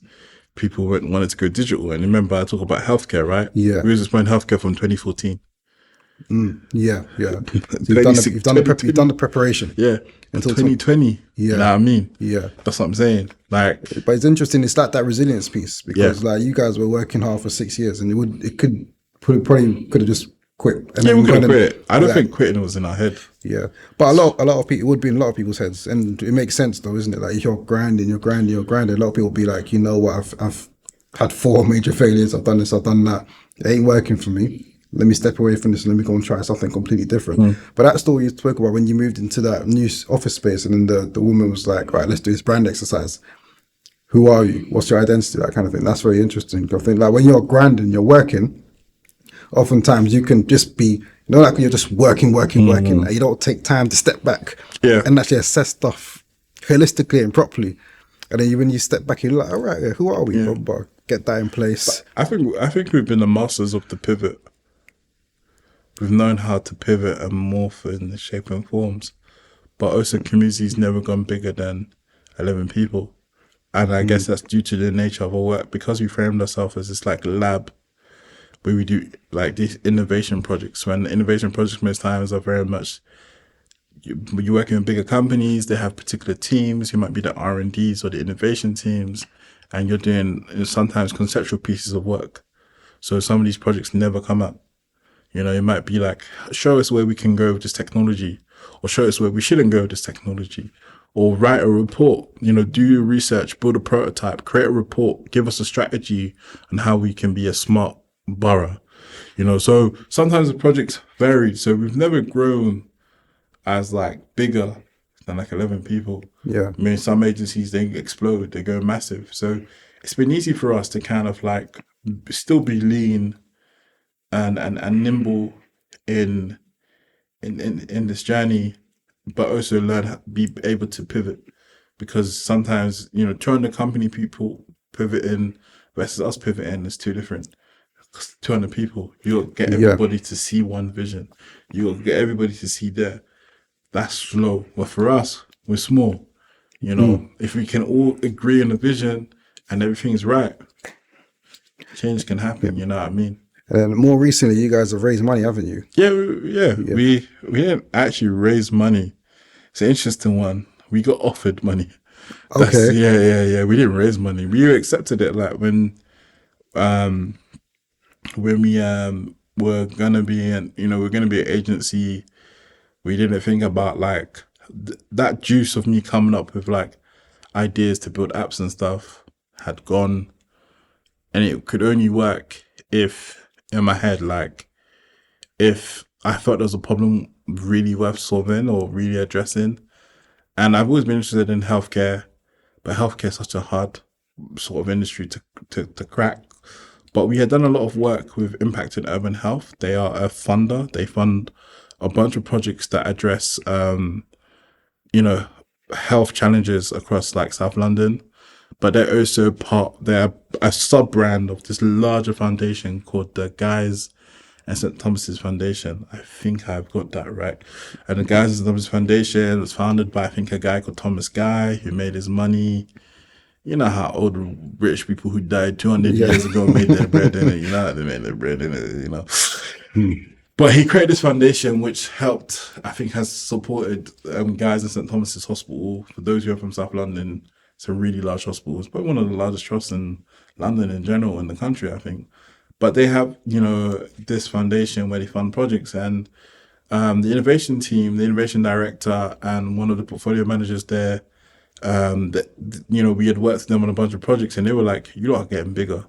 [SPEAKER 2] people wanted to go digital. And remember, I talk about healthcare, right? Yeah, we was exploring healthcare from 2014.
[SPEAKER 1] Yeah. So you've done the preparation.
[SPEAKER 2] Yeah. Until 2020. Yeah. You know what I mean?
[SPEAKER 1] Yeah.
[SPEAKER 2] That's what I'm saying. Like,
[SPEAKER 1] but it's interesting. It's like that resilience piece, because like you guys were working hard for 6 years, and it could have just quit. And
[SPEAKER 2] we could have quit. I don't think quitting was in our head.
[SPEAKER 1] Yeah. But a lot of people, it would be in a lot of people's heads, and it makes sense though, isn't it? Like, if you're grinding, a lot of people be like, you know what, I've had 4 major failures. I've done this, I've done that. It ain't working for me. Let me step away from this and let me go and try something completely different. But that story you spoke about when you moved into that new office space, and then the woman was like, right, let's do this brand exercise. Who are you? What's your identity? That kind of thing. That's very interesting. I think like when you're grinding, you're working, oftentimes you can just be, like you're just working. And you don't take time to step back and actually assess stuff holistically and properly. And then when you step back, you're like, all right, who are we? But get that in place.
[SPEAKER 2] But I think we've been the masters of the pivot. We've known how to pivot and morph in the shape and forms. But also COMUZI's never gone bigger than 11 people. And I guess that's due to the nature of our work, because we framed ourselves as this like lab where we do like these innovation projects. When innovation projects most times are very much, you're working with bigger companies, they have particular teams, you might be the R&Ds or the innovation teams, and you're doing sometimes conceptual pieces of work. So some of these projects never come up. You know, it might be like, show us where we can go with this technology, or show us where we shouldn't go with this technology, or write a report, do your research, build a prototype, create a report, give us a strategy on how we can be a smart borough. So sometimes the projects varied. So we've never grown as like bigger than like 11 people.
[SPEAKER 1] Yeah.
[SPEAKER 2] I mean, some agencies, they explode, they go massive. So it's been easy for us to kind of like still be lean and nimble in this journey, but also be able to pivot, because sometimes 200 company people pivoting versus us pivoting is too different. 200 people, you'll get everybody to see one vision, you'll get everybody to see there. That's slow. But for us, we're small. If we can all agree on a vision and everything's right, change can happen. You know what I mean?
[SPEAKER 1] And then more recently, you guys have raised money, haven't you?
[SPEAKER 2] Yeah, we didn't actually raise money. It's an interesting one. We got offered money.
[SPEAKER 1] Okay.
[SPEAKER 2] Yeah. We didn't raise money. We accepted it like when we were gonna be we're gonna be an agency. We didn't think about like that juice of me coming up with like ideas to build apps and stuff had gone, and it could only work if in my head like if I thought there was a problem really worth solving or really addressing. And I've always been interested in healthcare, but healthcare is such a hard sort of industry to crack. But we had done a lot of work with Impact in Urban Health. They are a funder. They fund a bunch of projects that address, health challenges across like South London. But they're a sub brand of this larger foundation called the Guys and St. Thomas's Foundation. I think I've got that right. And the Guys and St. Thomas Foundation was founded by, I think, a guy called Thomas Guy, who made his money. You know how old rich people who died 200 years ago made their bread in it. You know how they made their bread in it, But he created this foundation which helped, I think, has supported Guys in St. Thomas's Hospital. For those who are from South London, it's a really large hospital. It's probably one of the largest trusts in London in general, in the country, I think. But they have, this foundation where they fund projects, and the innovation team, the innovation director, and one of the portfolio managers there, we had worked with them on a bunch of projects, and they were like, "You lot are getting bigger,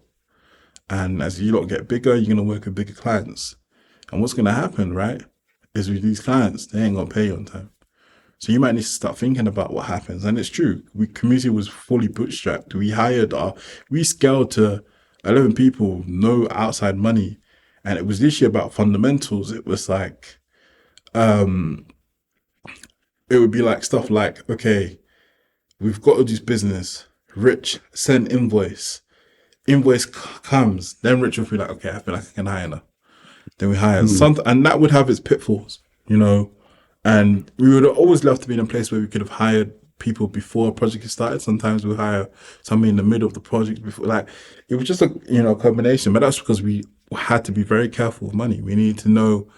[SPEAKER 2] and as you lot get bigger, you're gonna work with bigger clients. And what's gonna happen, right, is with these clients, they ain't gonna pay you on time. So you might need to start thinking about what happens." And it's true. COMUZI was fully bootstrapped. We scaled to 11 people, no outside money. And it was literally about fundamentals. It was like, it would be like stuff like, okay, we've got to do business. Rich, send invoice. Invoice comes. Then Rich will be like, okay, I feel like I can hire now. Then we hire something, and that would have its pitfalls, And we would always love to be in a place where we could have hired people before a project is started. Sometimes we hire somebody in the middle of the project before. Like, it was just a combination. But that's because we had to be very careful with money. We needed to know,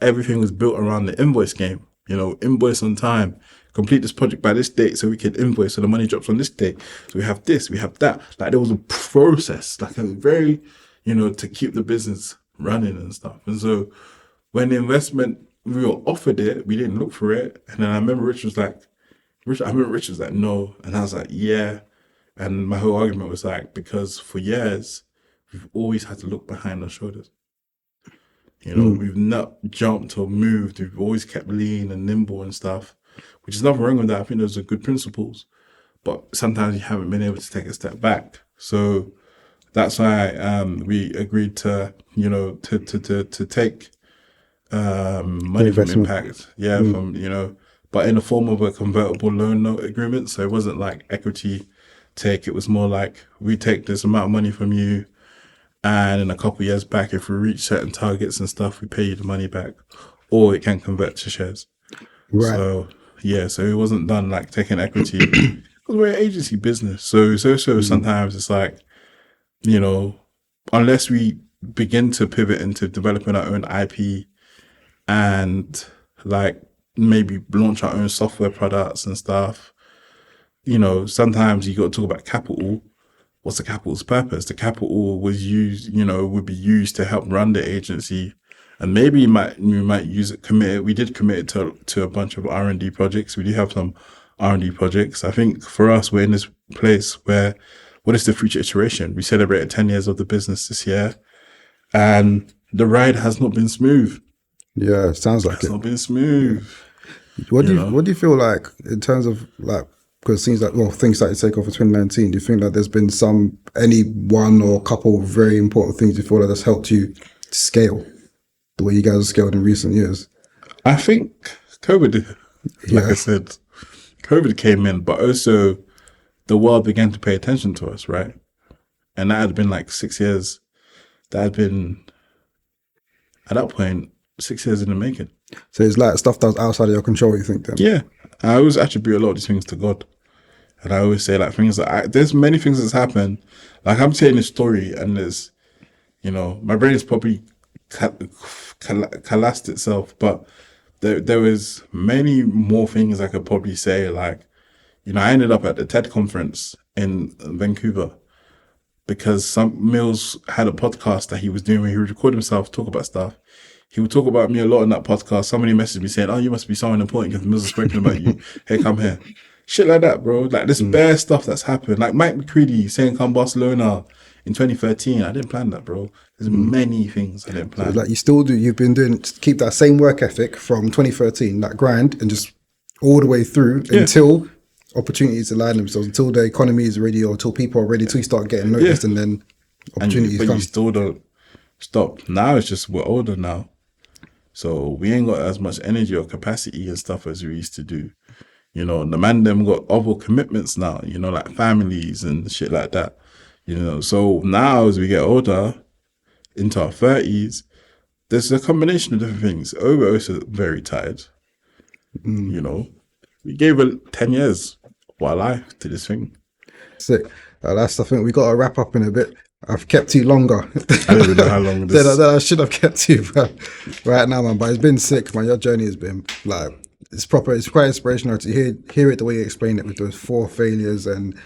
[SPEAKER 2] everything was built around the invoice game. Invoice on time. Complete this project by this date so we can invoice, so the money drops on this date. So we have this, we have that. Like, there was a process, like a very, to keep the business running and stuff. And so when the investment, we were offered it, we didn't look for it. And then I remember Rich was like, no. And I was like, yeah. And my whole argument was like, because for years, we've always had to look behind our shoulders. We've not jumped or moved. We've always kept lean and nimble and stuff, which is nothing wrong with that. I think those are good principles. But sometimes you haven't been able to take a step back. So that's why we agreed to, to take money from Impact. Yeah, but in the form of a convertible loan note agreement. So it wasn't like equity take. It was more like, we take this amount of money from you, and in a couple of years back, if we reach certain targets and stuff, we pay you the money back, or it can convert to shares.
[SPEAKER 1] Right.
[SPEAKER 2] So it wasn't done like taking equity, because we're an agency business. So sometimes it's like, unless we begin to pivot into developing our own IP and like maybe launch our own software products and stuff, sometimes you got to talk about capital. What's the capital's purpose? The capital would be used to help run the agency, and maybe we might use it. We did commit it to a bunch of R&D projects. We do have some R&D projects. I think for us, we're in this place where, what is the future iteration? We celebrated 10 years of the business this year, and the ride has not been smooth.
[SPEAKER 1] Yeah, sounds like
[SPEAKER 2] it's not been smooth.
[SPEAKER 1] What do you feel like in terms of like, because it seems like, things started to take off in 2019. Do you think that there's been any one or couple of very important things you feel like that's helped you scale the way you guys have scaled in recent years?
[SPEAKER 2] I think COVID, I said, COVID came in, but also the world began to pay attention to us, right? And that had been like 6 years. That had been, at that point, 6 years in the making.
[SPEAKER 1] So it's like stuff that's outside of your control, you think, then?
[SPEAKER 2] Yeah. I always attribute a lot of these things to God. And I always say like things like, there's many things that's happened. Like, I'm telling a story, and there's, my brain's probably collapsed itself, but there was many more things I could probably say. Like, I ended up at the TED conference in Vancouver because some Mills had a podcast that he was doing where he would record himself, talk about stuff. He would talk about me a lot in that podcast. Somebody messaged me saying, "Oh, you must be someone important because Mills has spoken about you. Hey, come here." Shit like that, bro. Like, this bare stuff that's happened. Like Mike McCready saying, "Come Barcelona" in 2013. I didn't plan that, bro. There's many things I didn't plan.
[SPEAKER 1] So, like, you've been doing, keep that same work ethic from 2013, that grind, and just all the way through until opportunities align themselves, until the economy is ready, or until people are ready, until you start getting noticed, and then opportunities
[SPEAKER 2] but
[SPEAKER 1] come.
[SPEAKER 2] you still don't stop. Now it's just we're older now. So we ain't got as much energy or capacity and stuff as we used to do. The man them got other commitments now, like families and shit like that. So now as we get older, into our 30s, there's a combination of different things. We're also very tired. We gave it 10 years of our life to this thing.
[SPEAKER 1] Sick. I think we got to wrap up in a bit. I've kept you longer.
[SPEAKER 2] I don't even know how long this is.
[SPEAKER 1] I should have kept you right now, man. But it's been sick, man. Your journey has been like, it's proper. It's quite inspirational to hear it the way you explain it, with those 4 failures and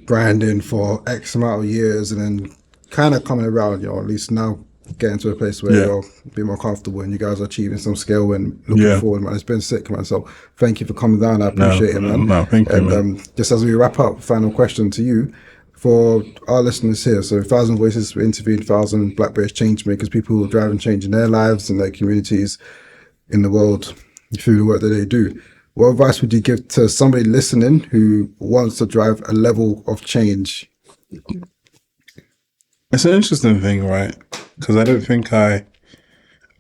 [SPEAKER 1] grinding for X amount of years, and then kind of coming around, at least now getting to a place where you're a bit more comfortable and you guys are achieving some scale and looking forward, man. It's been sick, man. So thank you for coming down. I appreciate it, man.
[SPEAKER 2] No, thank you, man.
[SPEAKER 1] Just as we wrap up, final question to you for our listeners here. So 1,000 Voices, we interviewed 1,000 Black British change makers, people who are driving change in their lives and their communities in the world through the work that they do. What advice would you give to somebody listening who wants to drive a level of change?
[SPEAKER 2] It's an interesting thing, right? Because I don't think I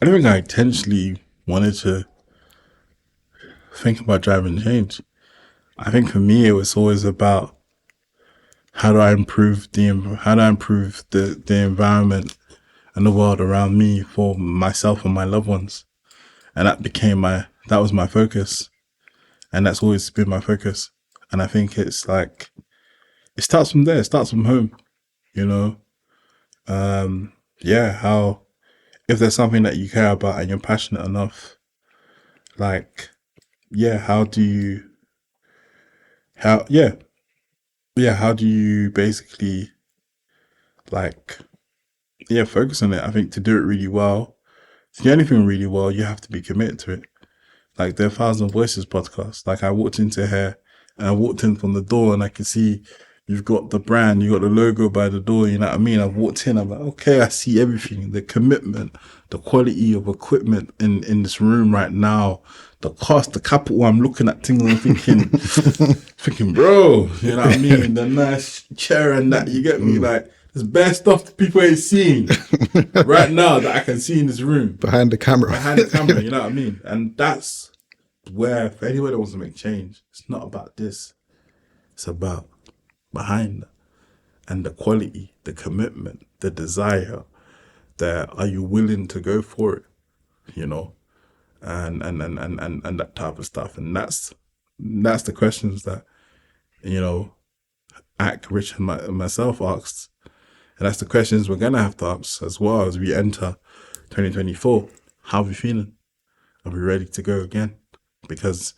[SPEAKER 2] intentionally wanted to think about driving change. I think for me, it was always about how do I improve the environment and the world around me for myself and my loved ones, and that was my focus, and that's always been my focus. And I think it's like it starts from there. It starts from home, how if there's something that you care about and you're passionate enough, how do you basically focus on it? I think to do it really well, to do anything really well, you have to be committed to it. Like the 1,000 Voices podcast, like I walked into here and I walked in from the door and I could see you've got the brand, you got the logo by the door, you know what I mean? I've walked in, I'm like, okay, I see everything, the commitment, the quality of equipment in this room right now, the cost, the capital. I'm looking at things and thinking, bro, you know what I mean? The nice chair and that, you get me? Like, there's bare stuff people ain't seeing right now that I can see in this room.
[SPEAKER 1] Behind the camera,
[SPEAKER 2] you know what I mean? And that's where, for anyone that wants to make change, it's not about this. It's about behind that. And the quality, the commitment, the desire, are you willing to go for it? And that type of stuff. And that's the questions that, Rich and myself asked. And that's the questions we're going to have to ask as well as we enter 2024. How are we feeling? Are we ready to go again? Because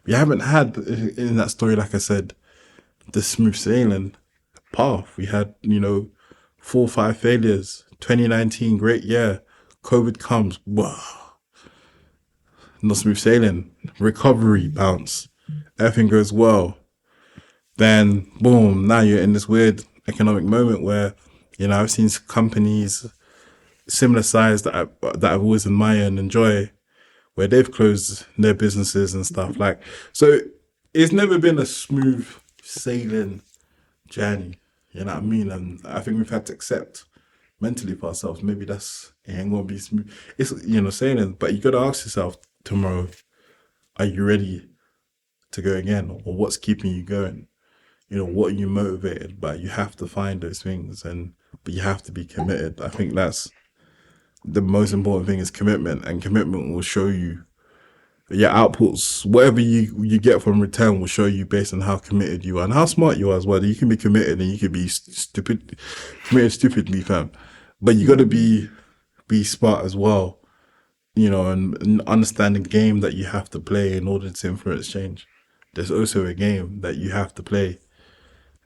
[SPEAKER 2] we haven't had, in that story, like I said, the smooth sailing path. We had, 4 or 5 failures. 2019, great year. COVID comes. Wow. Not smooth sailing. Recovery, bounce. Everything goes well. Then, boom, now you're in this weird economic moment where, I've seen companies similar size that I've always admired and enjoy, where they've closed their businesses and stuff. So it's never been a smooth sailing journey, you know what I mean? And I think we've had to accept mentally for ourselves, maybe it ain't gonna be smooth. It's, sailing, but you gotta ask yourself tomorrow, are you ready to go again? Or what's keeping you going? What are you motivated by? You have to find those things, but you have to be committed. I think that's the most important thing, is commitment, and commitment will show you your outputs. Whatever you get from return will show you based on how committed you are and how smart you are as well. You can be committed and you can be committed stupidly, fam. but you got to be smart as well, you know, and understand the game that you have to play in order to influence change. There's also a game that you have to play,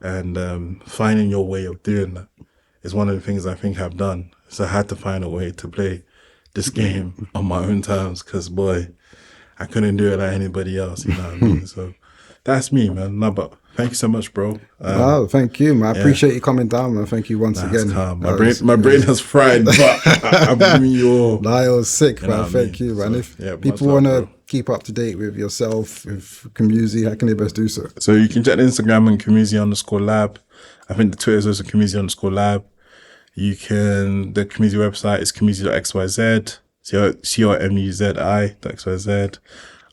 [SPEAKER 2] and finding your way of doing that is one of the things I think I've done. So I had to find a way to play this game on my own terms, because boy, I couldn't do it like anybody else, you know what I mean? So that's me, man. No, but thank you so much, bro.
[SPEAKER 1] Oh, thank you, man. I appreciate you coming down, man. Thank you once again.
[SPEAKER 2] Calm. My brain has fried, but I'm giving you all.
[SPEAKER 1] Nah, it was sick, man.
[SPEAKER 2] what I
[SPEAKER 1] Thank
[SPEAKER 2] mean?
[SPEAKER 1] you, man.
[SPEAKER 2] So,
[SPEAKER 1] If people want to keep up to date with yourself, with COMUZI, how can they best do so?
[SPEAKER 2] So you can check the Instagram on COMUZI_lab. I think the Twitter is also COMUZI_lab. You can, the COMUZI website is COMUZI.xyz, COMUZI.xyz.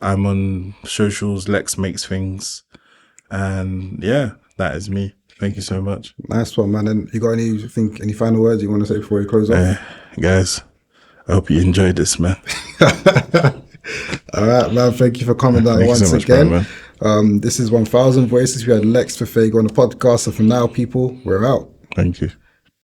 [SPEAKER 2] I'm on socials, Lex Makes Things. And yeah, that is me. Thank you so much.
[SPEAKER 1] Nice one, man. And you got any final words you want to say before we close off?
[SPEAKER 2] Guys, I hope you enjoyed this, man.
[SPEAKER 1] All right, man. Thank you for coming down once
[SPEAKER 2] so much,
[SPEAKER 1] again.
[SPEAKER 2] man.
[SPEAKER 1] This is 1000 Voices. We had Lex Fafego on the podcast. So for now, people, we're out.
[SPEAKER 2] Thank you.